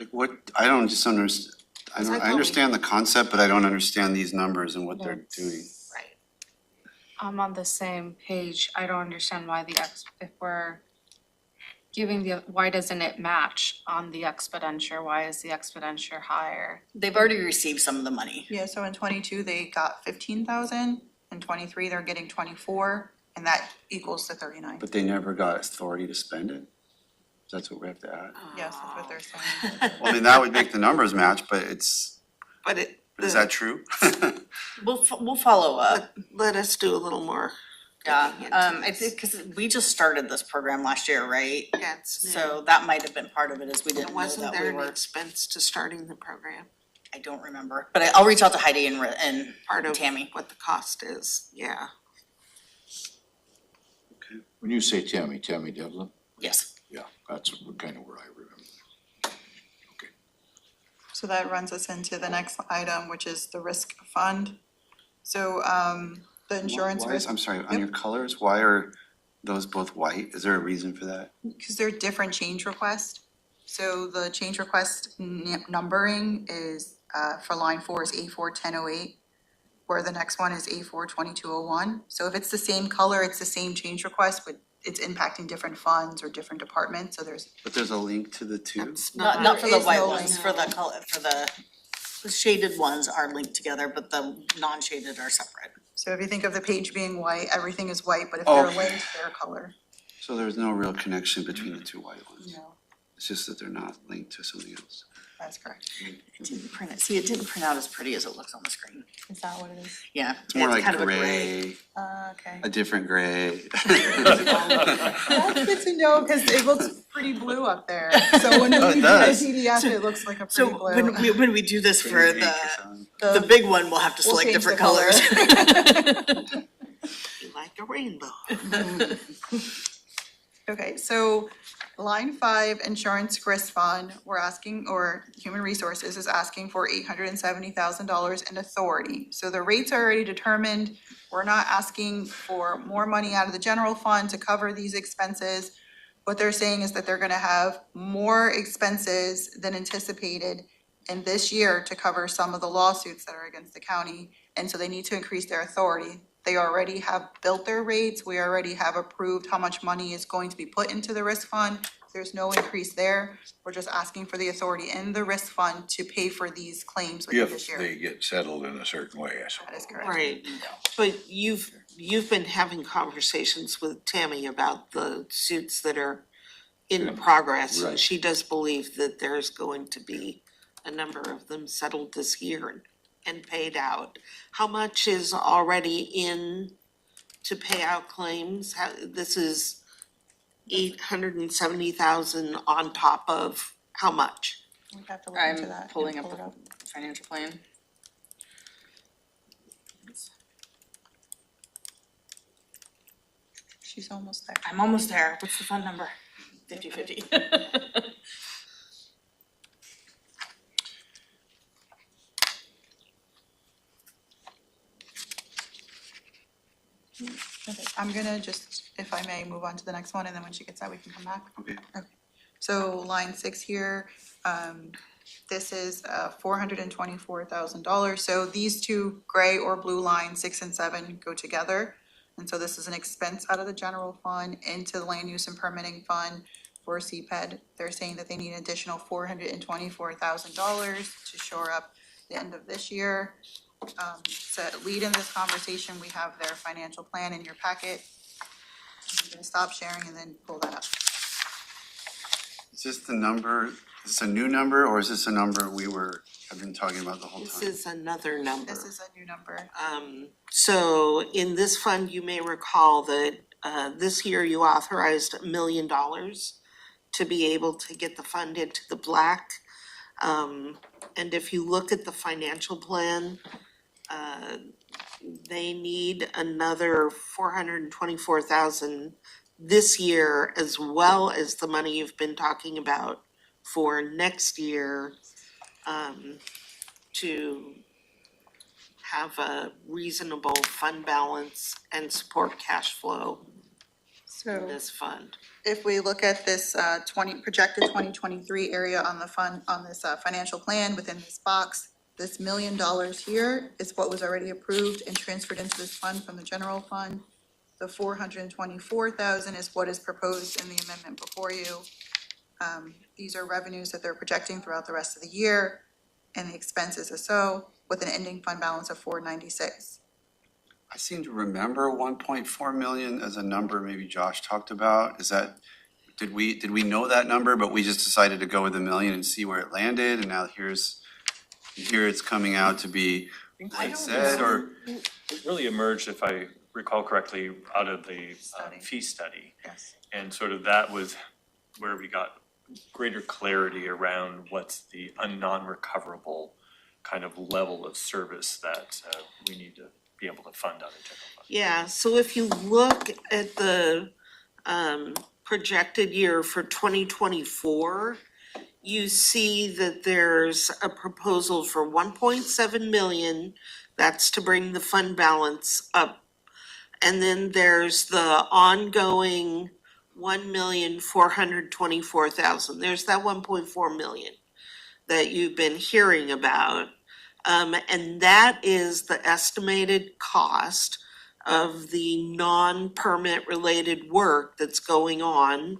Like what, I don't just understand, I thought I understand the concept, but I don't understand these numbers and what they're doing. Right. I'm on the same page. I don't understand why if we're giving why doesn't it match on the expenditure? Why is the expenditure higher? they've already received some of the money. Yeah, so in 22, they got 15,000, in 23, they're getting 24, and that equals to 39. But they never got authority to spend it? That's what we have to add? Yes, that's what they're saying. Well, I mean, that would make the numbers match, but it's, But is that true? We'll follow up. let us do a little more. Yeah, digging into I this. think, cause we just started this program last year, right? Yeah, it's new. So that might have been part of it, is we And didn't know wasn't that there we an were, expense to starting the program? I don't remember, but I'll reach out to Heidi and Part of Tammy. what the cost is, yeah. When you say Tammy Devlin, Yes. yeah, that's kind of where I remember. So that runs us into the next item, which is the risk fund. So, the insurance Why is, risk, I'm sorry, on Yep. your colors, why are those both white? Is there a reason for that? because they're different change requests. So the change request numbering is, for line 4 is A4-1008, where the next one is A4-2201. So if it's the same color, it's the same change request, but it's impacting different funds or different departments, so there's, But there's a link to the two? That's Not for the There is white no ones, link. for the color, for the shaded ones are linked together, but the non-shaded are separate. so if you think of the page being white, everything is white, but if Oh, they're okay. linked, they're color. So there's no real connection between the two white ones? No, It's just that they're not linked to something else? that's correct. It didn't print it, see, it didn't print out as pretty as it looks on the screen. Is that what it is? Yeah, It's more like kind of a gray, Okay. a different gray. That's good to know, cause it looks pretty blue up there. So when Oh, it we do the does. PDF, it looks like a So pretty blue. when we do this for Ink or the something. big one, we'll have to We'll select change the different colors. You like a rainbow. Okay, so line 5, insurance risk fund, we're asking, or human resources is asking for $870,000 in authority. So the rates are already determined. We're not asking for more money out of the general fund to cover these expenses. What they're saying is that they're gonna have more expenses than anticipated in this year to cover some of the lawsuits that are against the county. And so they need to increase their authority. They already have built their rates. We already have approved how much money is going to be put into the risk fund. There's no increase there. We're just asking for the authority in the risk fund to pay for these claims within this If year. they get settled in a certain way, I That suppose. is correct. Right, but you've been having conversations with Tammy about the suits that are in progress. And Right. she does believe that there's going to be a number of them settled this year. and paid out. How much is already in to pay out claims? This is 870,000 on top of how much? We have to look into I'm that. pulling and up pull it the financial plan. She's almost there. I'm almost there. What's the fund number? 50/50. Okay, I'm gonna just, if I may, move on to the next one, and then when she gets that, we can come back. Okay. So line 6 here, this is $424,000. So these two gray or blue lines, 6 and 7, go together. And so this is an expense out of the general fund into the land use and permitting fund for CPED. They're saying that they need an additional $424,000 to shore up the end of this year. To lead in this conversation, we have their financial plan in your packet. I'm gonna stop sharing and then pull that up. Is this the number, is this a new number, or is this a number have been talking about the whole This time? is another number. This is a new number. So in this fund, you may recall that this year you authorized $1 million to be able to get the fund into the black. And if you look at the financial plan, they need another 424,000 this year, as well as the money you've been talking about for next year, to have a reasonable fund balance and support cash flow in So this fund. if we look at this projected 2023 area on the fund, on this financial plan within this box, this $1 million here is what was already approved and transferred into this fund from the general fund. The 424,000 is what is proposed in the amendment before you. These are revenues that they're projecting throughout the rest of the year, and the expenses are so, with an ending fund balance of 496. I seem to remember 1.4 million as a number maybe Josh talked about. Is that, did we know that number, but we just decided to go with $1 million and see where it landed, and now here it's coming out to be what it said, or? It really emerged, if I recall correctly, out of the Study. fee study. Yes. And sort of that was where we got greater clarity around what's the non-recoverable kind of level of service that we need to be able to fund out of general fund. Yeah, so if you look at the projected year for 2024, you see that there's a proposal for 1.7 million, that's to bring the fund balance up. And then there's the ongoing 1,424,000, there's that 1.4 million that you've been hearing about. And that is the estimated cost of the non-permit related work that's going on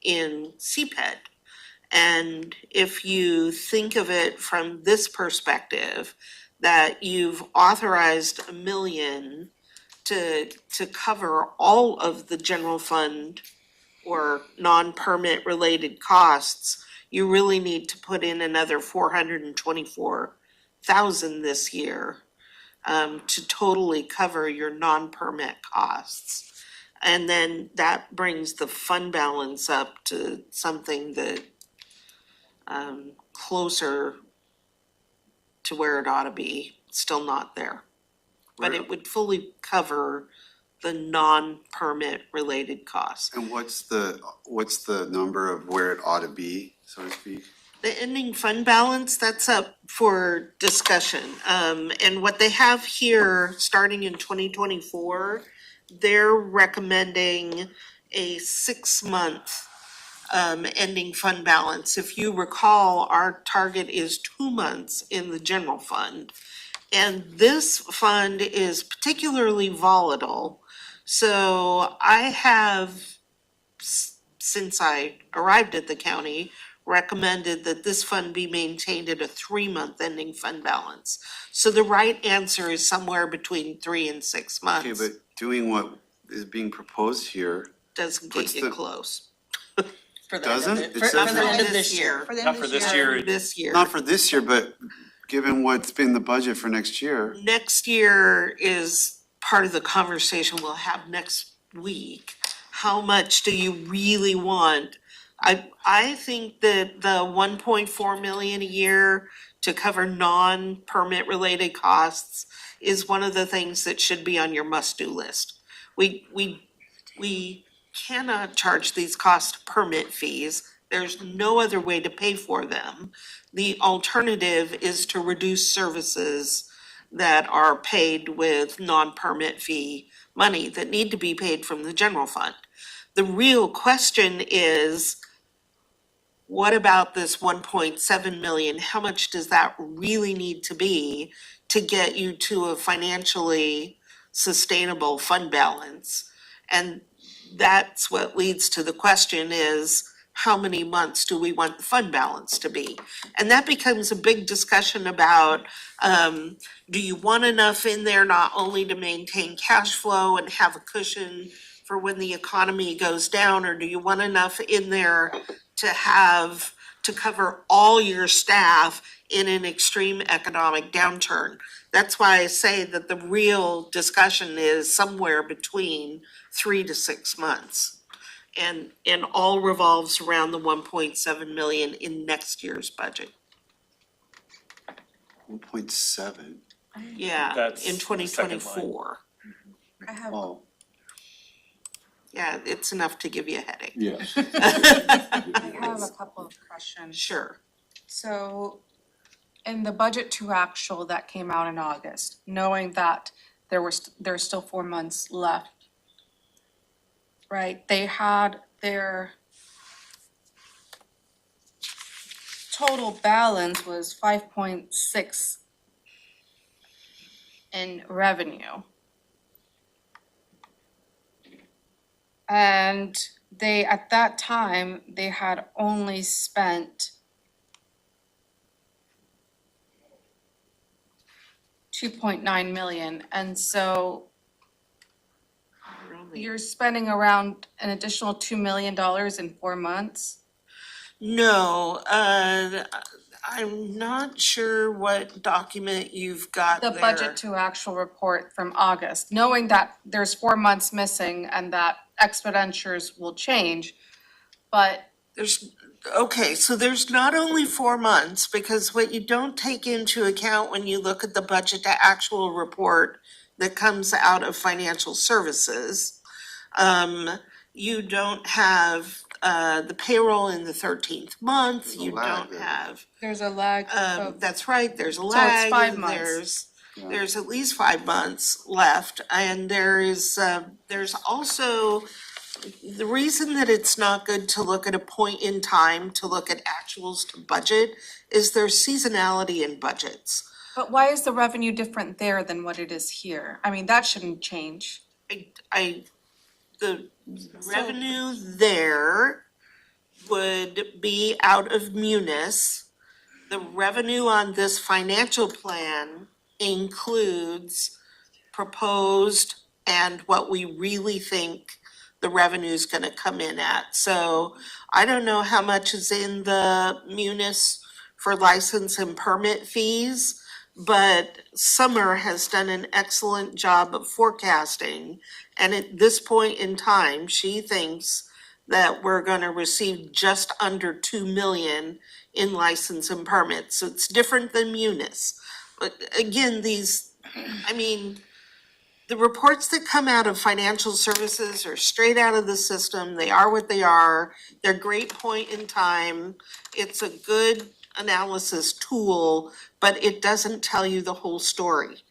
in CPED. And if you think of it from this perspective, that you've authorized $1 million to cover all of the general fund or non-permit related costs, you really need to put in another 424,000 this year to totally cover your non-permit costs. And then that brings the fund balance up to something that closer to where it ought to be, still not there. But it would fully cover the non-permit related costs. And what's the number of where it ought to be, so to speak? The ending fund balance, that's up for discussion. And what they have here, starting in 2024, they're recommending a 6-month ending fund balance. If you recall, our target is 2 months in the general fund. And this fund is particularly volatile. So I have, since I arrived at the county, recommended that this fund be maintained at a 3-month ending fund balance. So the right answer is somewhere between 3 and 6 months. Okay, but doing what is being proposed here, Doesn't puts get you the- close. For the end of Doesn't? it- It for says the end that- of this year. For the end Not of for this this year. year. This year. not for this year, but given what's been the budget for next year. Next year is part of the conversation we'll have next week. How much do you really want? I think that the 1.4 million a year to cover non-permit related costs is one of the things that should be on your must-do list. We cannot charge these cost permit fees. There's no other way to pay for them. The alternative is to reduce services that are paid with non-permit fee money that need to be paid from the general fund. The real question is, what about this 1.7 million? How much does that really need to be to get you to a financially sustainable fund balance? And that's what leads to the question is, how many months do we want the fund balance to be? And that becomes a big discussion about, do you want enough in there not only to maintain cash flow and have a cushion for when the economy goes down, or do you want enough in there to cover all your staff in an extreme economic downturn? That's why I say that the real discussion is somewhere between 3 to 6 months. And all revolves around the 1.7 million in next year's budget. 1.7. Yeah, That's in the second line. 2024. I have, Oh, Yeah, it's enough to give you a headache. Yes. I have a couple of questions. Sure. So in the budget to actual that came out in August, knowing that there's still 4 months left, right? They had their total balance was 5.6 in revenue. And they, at that time, they had only spent $2.9 million, and so you're spending around an additional $2 million in 4 months? No, I'm not sure what document you've got The there. budget to actual report from August, knowing that there's 4 months missing and that expenditures will change, but Okay, so there's not only 4 months, because what you don't take into account when you look at the budget to actual report that comes out of financial services, you don't have the payroll in the 13th month, There's a you lag don't there. have, there's a lag of, that's right, there's a it's lag. 5 months. There's at least 5 months left, and there's also, the reason that it's not good to look at a point in time to look at actuals to budget is there's seasonality in budgets. But why is the revenue different there than what it is here? I mean, that shouldn't change. The revenue there would be out of munis. The revenue on this financial plan includes proposed and what we really think the revenue's gonna come in at. So I don't know how much is in the munis for license and permit fees, but Summer has done an excellent job of forecasting. And at this point in time, she thinks that we're gonna receive just under 2 million in license and permits. So it's different than munis. But again, the reports that come out of financial services are straight out of the system. They are what they are. They're great point in time. It's a good analysis tool, but it doesn't tell you the whole story.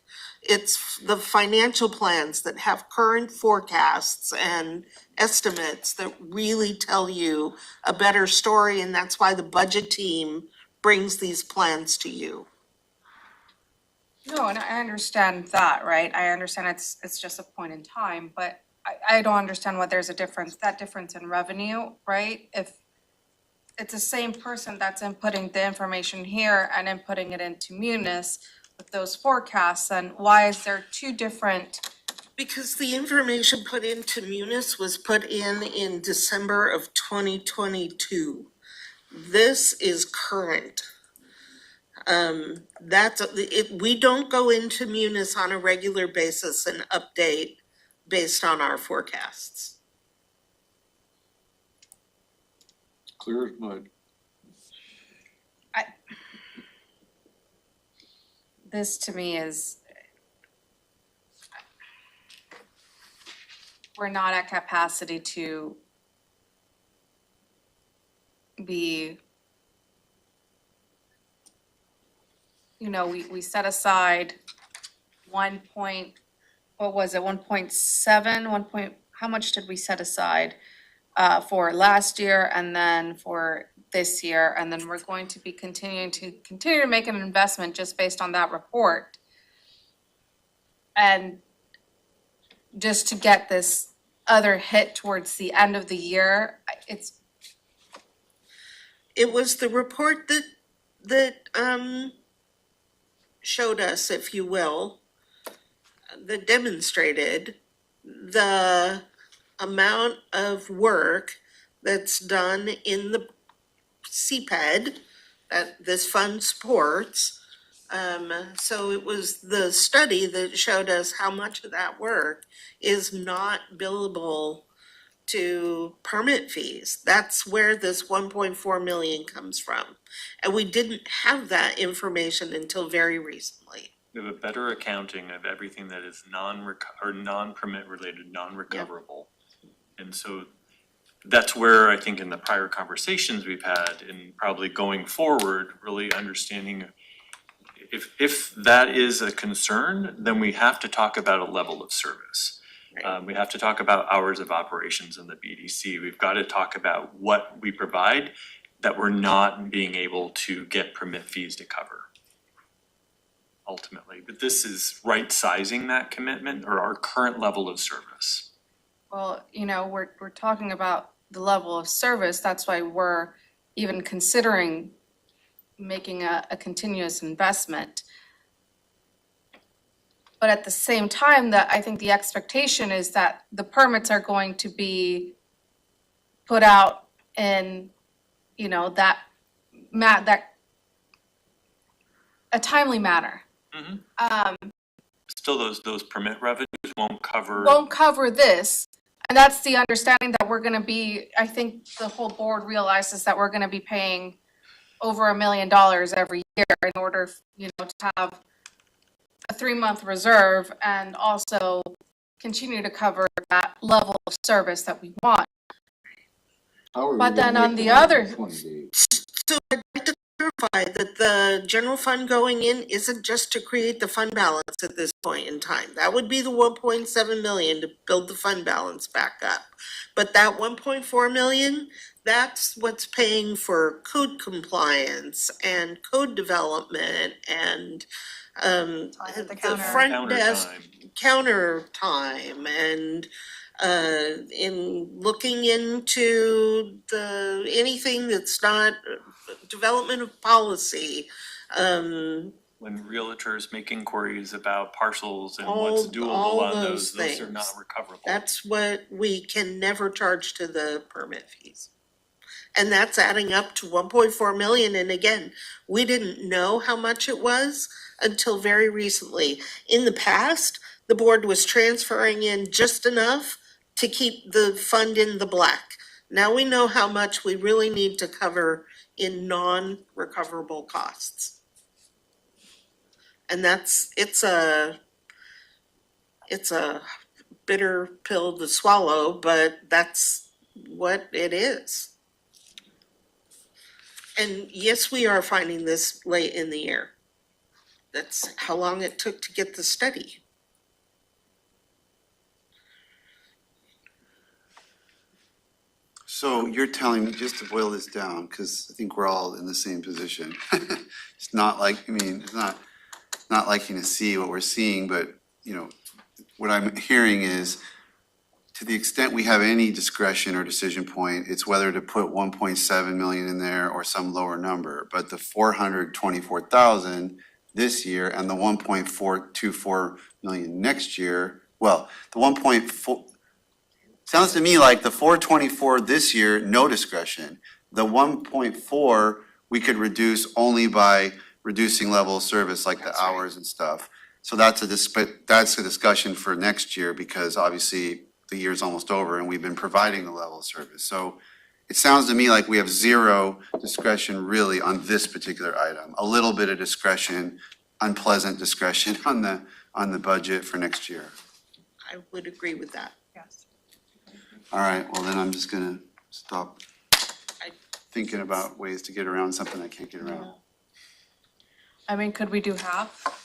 It's the financial plans that have current forecasts and estimates that really tell you a better story, and that's why the budget team brings these plans to you. No, and I understand that, right? I understand it's just a point in time, but I don't understand why there's a difference, that difference in revenue, right? If it's the same person that's inputting the information here and inputting it into Munis with those forecasts, then why is there two different? Because the information put into Munis was put in December of 2022. This is current. We don't go into Munis on a regular basis and update based on our forecasts. Clear as mud. This to me is, we're not at capacity to be, we set aside 1.7, how much did we set aside for last year and then for this year? And then we're going to be continue to make an investment just based on that report. And just to get this other hit towards the end of the year, It was the report that showed us, if you will, that demonstrated the amount of work that's done in the CPED that this fund supports. So it was the study that showed us how much of that work is not billable to permit fees. That's where this 1.4 million comes from. And we didn't have that information until very recently. We have a better accounting of everything that is non-permit related, non-recoverable. And so that's where I think in the prior conversations we've had and probably going forward, really understanding if that is a concern, then we have to talk about a level of service. We have to talk about hours of operations in the BDC. We've got to talk about what we provide that we're not being able to get permit fees to cover ultimately. But this is right sizing that commitment or our current level of service. well, we're talking about the level of service. That's why we're even considering making a continuous investment. But at the same time, that I think the expectation is that the permits are going to be put out in, that a timely manner. Still, those permit revenues won't cover. Won't cover this, and that's the understanding that we're gonna be, I think the whole board realizes that we're gonna be paying over $1 million every year in order, to have a 3-month reserve and also continue to cover that level of service that we want. But then on the other, So I'd like to clarify that the general fund going in isn't just to create the fund balance at this point in time. That would be the 1.7 million to build the fund balance back up. But that 1.4 million, that's what's paying for code compliance and code development and at the the counter. front Counter desk time. counter time and in looking into anything that's not development of policy, When realtors make inquiries about parcels and what's all doable on those those are not things. recoverable. That's what we can never charge to the permit fees. And that's adding up to 1.4 million. And again, we didn't know how much it was until very recently. In the past, the board was transferring in just enough to keep the fund in the black. Now we know how much we really need to cover in non-recoverable costs. And it's a bitter pill to swallow, but that's what it is. And yes, we are finding this late in the year. That's how long it took to get the study. So you're telling me, just to boil this down, because I think we're all in the same position. It's not like, it's not liking to see what we're seeing, but, what I'm hearing is, to the extent we have any discretion or decision point, it's whether to put 1.7 million in there or some lower number. But the 424,000 this year and the 1.424 million next year, well, the 1.4, sounds to me like the 424 this year, no discretion. The 1.4, we could reduce only by reducing level of service, like the That's right. hours and stuff. So that's a discussion for next year, because obviously the year's almost over and we've been providing the level of service. So it sounds to me like we have zero discretion really on this particular item. A little bit of discretion, unpleasant discretion on the budget for next year. I would agree with that. Yes. All right, well then I'm just gonna stop I- thinking about ways to get around something I can't get around. I mean, could we do half?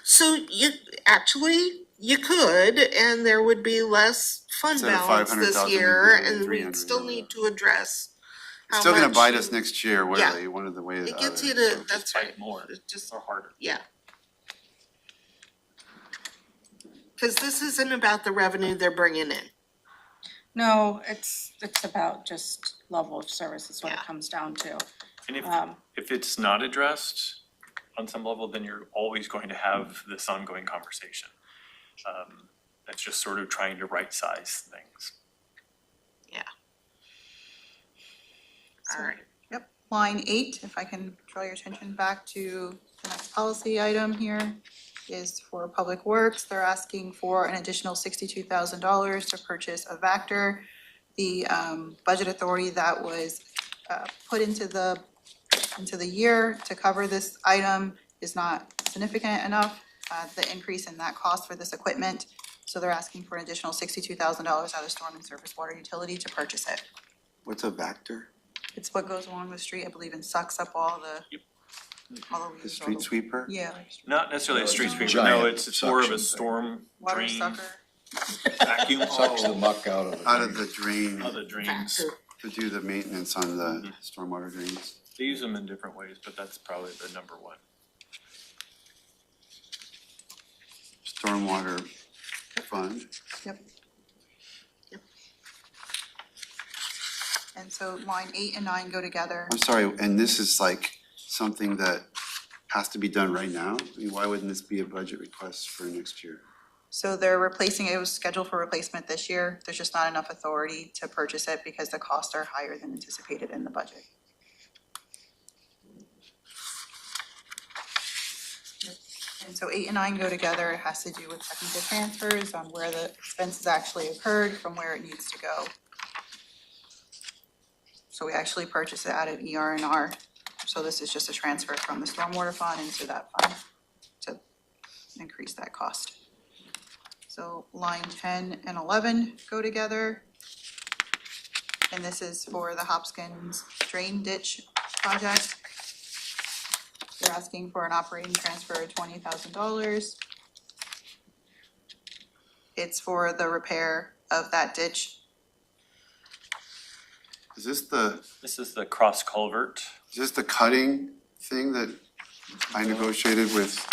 So you could, and there would be less fund Instead of balance this 500,000, year, we'd be and 300 we'd still or need whatever. to address It's how still gonna much bite you- us next year, Yeah. really, one of the ways or It the gets you other. to, that's Fight right. more It just, or harder. yeah. Cause this isn't about the revenue they're bringing in. No, it's about just level of service is what it Yeah. comes down to. And Um, if it's not addressed on some level, then you're always going to have this ongoing conversation. That's just sort of trying to right-size things. All right. Yep, line 8, if I can draw your attention back to the next policy item here, is for Public Works. They're asking for an additional $62,000 to purchase a Vector. The budget authority that was put into the year to cover this item is not significant enough, the increase in that cost for this equipment. So they're asking for an additional $62,000 out of storm and surface water utility to purchase it. What's a Vector? It's what goes along the street, I believe, and sucks up all the The leaves, street sweeper? Yeah, Not necessarily a street sweeper, Giant no, it's more of a suction thing. storm water drain sucker. vacuum Sucks the muck out of it. Out of the drain, of the drains. Factor. to do the maintenance on the stormwater drains. They use them in different ways, but that's probably the number one. Stormwater fund. Yep. And so line 8 and 9 go together. I'm sorry, and this is like something that has to be done right now? I mean, why wouldn't this be a budget request for next year? So they're replacing, it was scheduled for replacement this year. There's just not enough authority to purchase it because the costs are higher than anticipated in the budget. And so 8 and 9 go together. It has to do with technical transfers on where the expenses actually occurred from where it needs to go. So we actually purchased it out of ER&R. So this is just a transfer from the stormwater fund into that fund to increase that cost. So line 10 and 11 go together. And this is for the Hopkins drain ditch project. They're asking for an operating transfer of $20,000. It's for the repair of that ditch. Is this This is the cross culvert. the cutting thing that I negotiated with?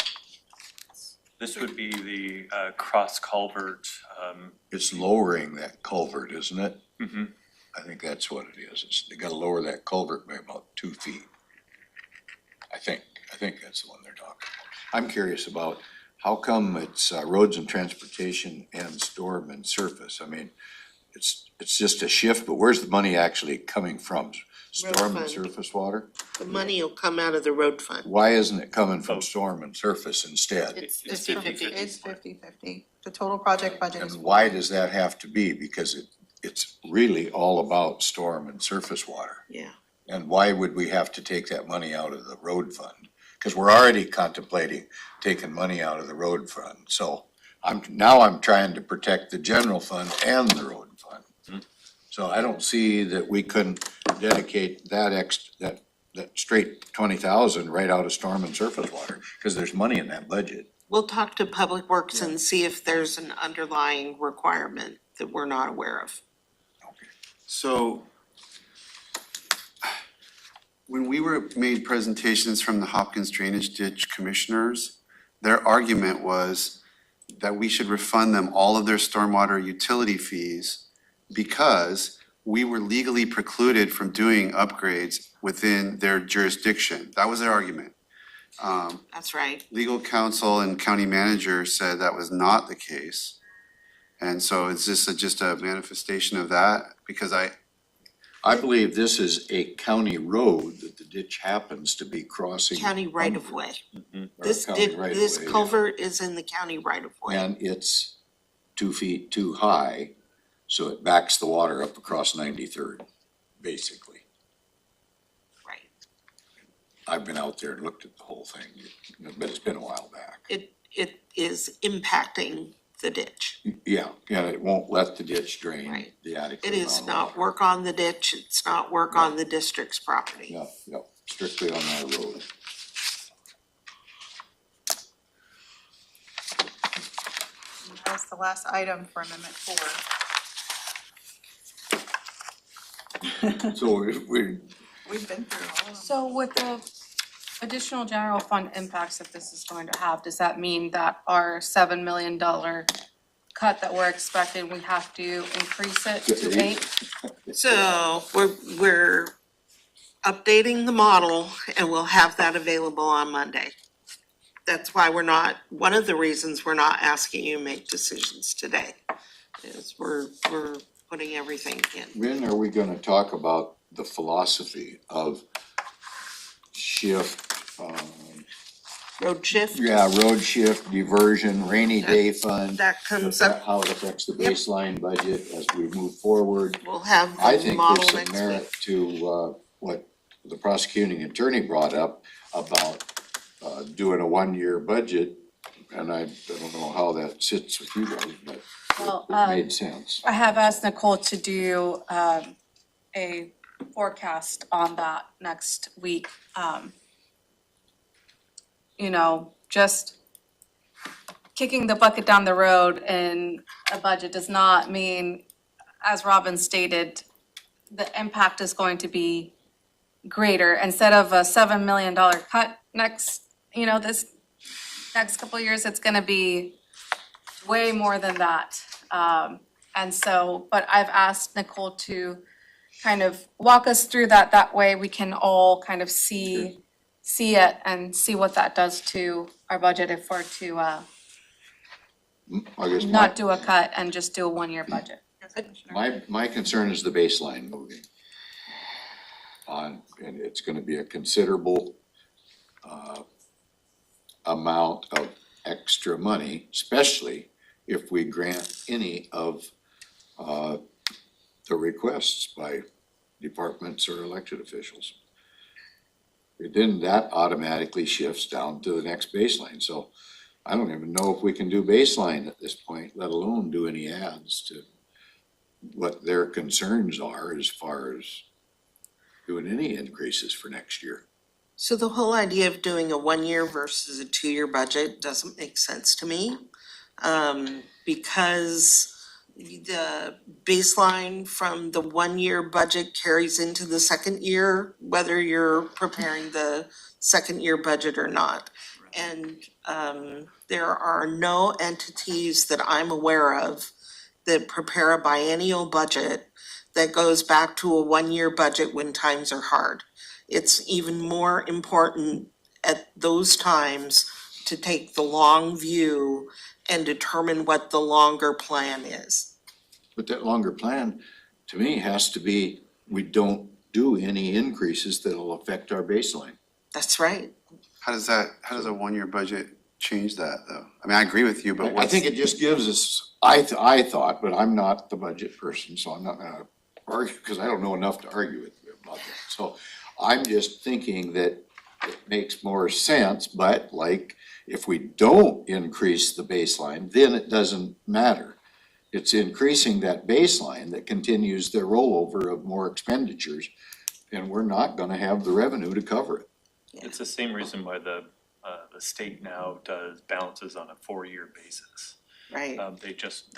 This would be the cross culvert. It's lowering that culvert, isn't it? Mhm. I think that's what it is. They gotta lower that culvert by about 2 feet. I think that's the one they're talking about. I'm curious about how come it's roads and transportation and storm and surface? I mean, it's just a shift, but where's the money actually coming from? Storm and fund. surface water? The money will come out of the road fund. Why isn't it coming from storm and surface instead? It's It's 50/50. It's 50/50. The total project budget is. And why does that have to be? Because it's really all about storm and surface water. Yeah. And why would we have to take that money out of the road fund? Because we're already contemplating taking money out of the road fund. So I'm trying to protect the general fund and the road fund. So I don't see that we couldn't dedicate that straight 20,000 right out of storm and surface water, because there's money in that budget. We'll talk to Public Works and see if there's an underlying requirement that we're not aware of. So when we were made presentations from the Hopkins Drainage Ditch Commissioners, their argument was that we should refund them all of their stormwater utility fees because we were legally precluded from doing upgrades within their jurisdiction. That was their argument. That's right. Legal counsel and county manager said that was not the case. And so is this just a manifestation of that? Because I believe this is a county road that the ditch happens to be crossing. County right of way. Or This county did, right of this way, yeah. culvert is in the county right of way. And it's 2 feet too high, so it backs the water up across 93rd, basically. Right. I've been out there and looked at the whole thing, but it's been a while back. It is impacting the ditch. Yeah, it won't let the ditch drain Right. the adequate It amount is of not water. work on the ditch, it's not work on the district's property. Yeah, strictly on our road. That was the last item for Amendment 4. So We've been through all of them. So with the additional general fund impacts that this is going to have, does that mean that our $7 million cut that we're expecting, we have to increase it to 8? So we're updating the model and we'll have that available on Monday. That's why one of the reasons we're not asking you to make decisions today is we're putting everything in. when are we gonna talk about the philosophy of shift, Road shift, road shift, diversion, rainy day fund? that comes up, How it affects the Yep. baseline budget as we move forward. we'll have I the think model there's some next merit week. to, what the prosecuting attorney brought up about, doing a 1-year budget. And I don't know how that sits with you guys, but Well, it made sense. I have asked Nicole to do a forecast on that next week. You know, just kicking the bucket down the road in a budget does not mean, as Robin stated, the impact is going to be greater. Instead of a $7 million cut this next couple of years, it's gonna be way more than that. And so, but I've asked Nicole to kind of walk us through that. That way we can all kind of see it and see what that does to our budget if we're to I guess not do a cut and just do a 1-year budget. my concern is the baseline moving on, and it's gonna be a considerable, amount of extra money, especially if we grant any of, the requests by departments or elected officials. Then that automatically shifts down to the next baseline, so I don't even know if we can do baseline at this point, let alone do any adds to what their concerns are as far as doing any increases for next year. So the whole idea of doing a 1-year versus a 2-year budget doesn't make sense to me. Because the baseline from the 1-year budget carries into the second year, whether you're preparing the second year budget or not. And there are no entities that I'm aware of that prepare a biennial budget that goes back to a 1-year budget when times are hard. It's even more important at those times to take the long view and determine what the longer plan is. But that longer plan, to me, has to be, we don't do any increases that'll affect our baseline. That's right. How does a 1-year budget change that, though? I mean, I agree with you, but I what's? think it just gives us, I thought, but I'm not the budget person, so I'm not gonna argue, because I don't know enough to argue with you about that. So I'm just thinking that it makes more sense, but like, if we don't increase the baseline, then it doesn't matter. It's increasing that baseline that continues the rollover of more expenditures, and we're not gonna have the revenue to cover it. It's the same reason why the state now does balances on a 4-year basis. Right. They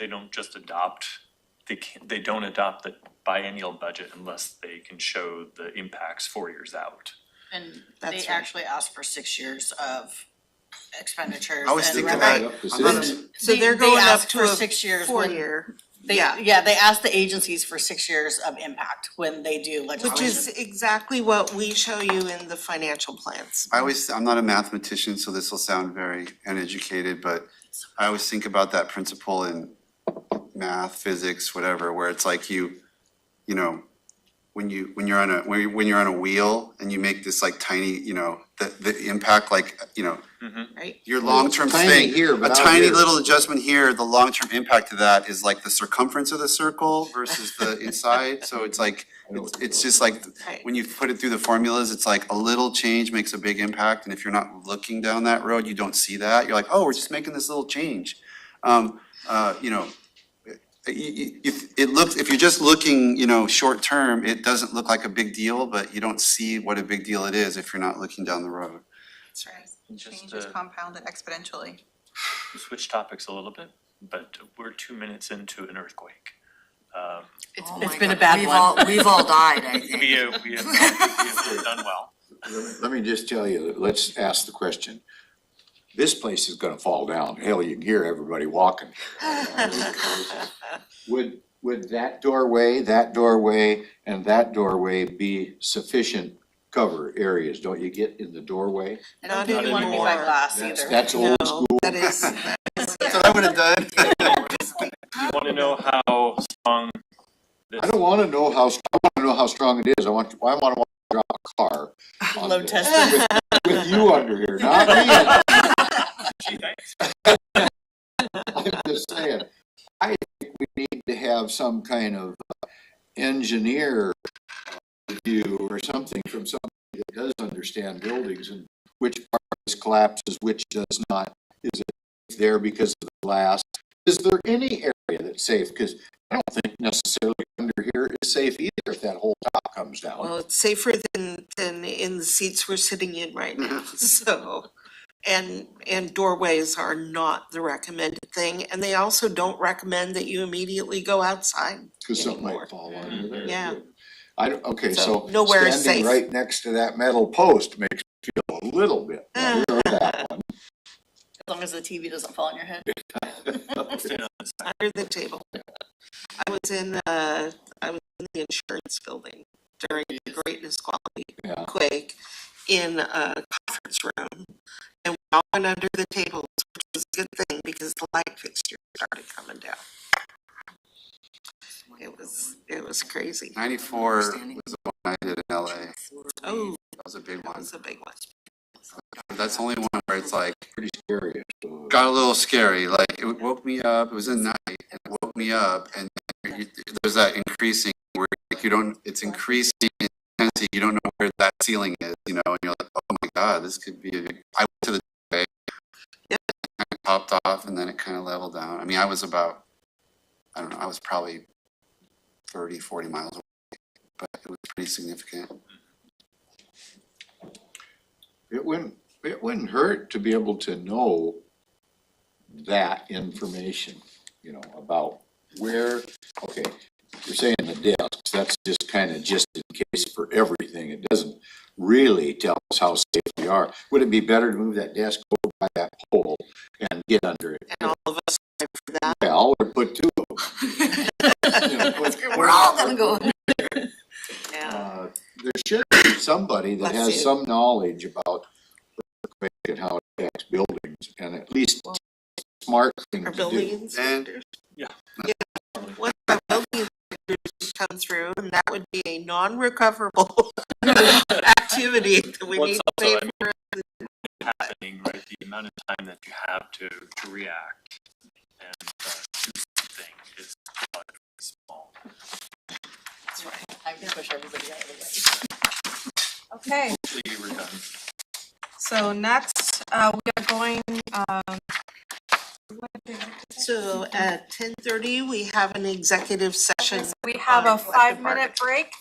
don't just adopt, they don't adopt the biennial budget unless they can show the impacts 4 years out. And they That's right. actually asked for 6 years of expenditures I was and thinking revenue. that, Up to I'm not six. So they're They going up asked to for a 6 years when- 4-year. They, Yeah. yeah, they asked the agencies for 6 years of impact when they do Which legislation. is exactly what we show you in the financial plans. I'm not a mathematician, so this will sound very uneducated, but I always think about that principle in math, physics, whatever, where it's like when when you're on a wheel and you make this like tiny, the impact, like, Right? your long-term Tiny thing, here, a but out tiny here. little adjustment here, the long-term impact of that is like the circumference of the circle versus the inside. So it's like, it's just like, Right. when you put it through the formulas, it's like a little change makes a big impact. And if you're not looking down that road, you don't see that. You're like, oh, we're just making this little change. If you're just looking, short term, it doesn't look like a big deal, but you don't see what a big deal it is if you're not looking down the road. That's right. Just Change is compounded exponentially. to switch topics a little bit, but we're 2 minutes into an earthquake. It's been a bad one. We've all died, I think. We have done well. Let me just tell you, let's ask the question. This place is gonna fall down. Hell, you can hear everybody walking. Would that doorway, and that doorway be sufficient cover areas? Don't you get in the doorway? I don't Not think you wanna be by anymore. glass either. That's old school. That is, That's what I would have done. You wanna know how strong this? I don't wanna know how, I wanna know how strong it is. I wanna drive a car. on Load this testing. With you under here, not me. Gee, thanks. I'm just saying, I think we need to have some kind of engineer review or something from somebody that does understand buildings and which part of this collapses, which does not. Is it there because of the glass? Is there any area that's safe? Because I don't think necessarily under here is safe either if that whole top comes down. well, it's safer than in the seats we're sitting in right now, so. And doorways are not the recommended thing, and they also don't recommend that you immediately go outside Because something anymore. might fall under there. Yeah. Okay, So so nowhere is standing safe. right next to that metal post makes me feel a little bit better of that one. As long as the TV doesn't fall on your head. Under the table. I was in the insurance building during the Great Nisqually Yeah. quake in a conference room. And we all went under the tables, which was a good thing because the light fixtures started coming down. It was crazy. 94 was the one I did in LA. Oh, That was a big that one. was a big one. That's the only one where it's like, Pretty scary. So. got a little scary. Like, it woke me up. It was a night, and it woke me up, and there's that increasing where like it's increasing in intensity. You don't know where that ceiling is, and you're like, oh my God, this could be I went to the doorway, it kind of popped off, and then it kind of leveled down. I mean, I was about, I don't know, I was probably 30, 40 miles away, but it was pretty significant. It wouldn't hurt to be able to know that information, about where, okay, you're saying the desks, that's just kind of just in case for everything. It doesn't really tell us how safe we are. Would it be better to move that desk over by that pole and get under it? And all of us tried for that. Yeah, I'll put two of them. We're all gonna go. Yeah. There should be somebody that Bless has you. some knowledge about earthquake and how it affects buildings, and at least smart thing Our to building do. inspectors. Yeah. Yeah, what our building inspectors come through, and that would be a non-recoverable activity that we What's need to pay also, for. happening, right, the amount of time that you have to react and do something is relatively small. That's right. I can push everybody out of the way. Okay, Hopefully you were done. so next, we are going, So at 10:30, we have an executive session. we have a on collective 5-minute break.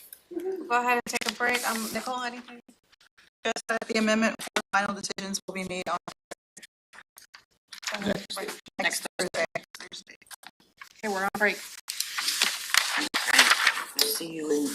Go ahead and take a break. Nicole, anything? Just that the amendment for final decisions will be made on next Thursday. Okay, we're on break. See you in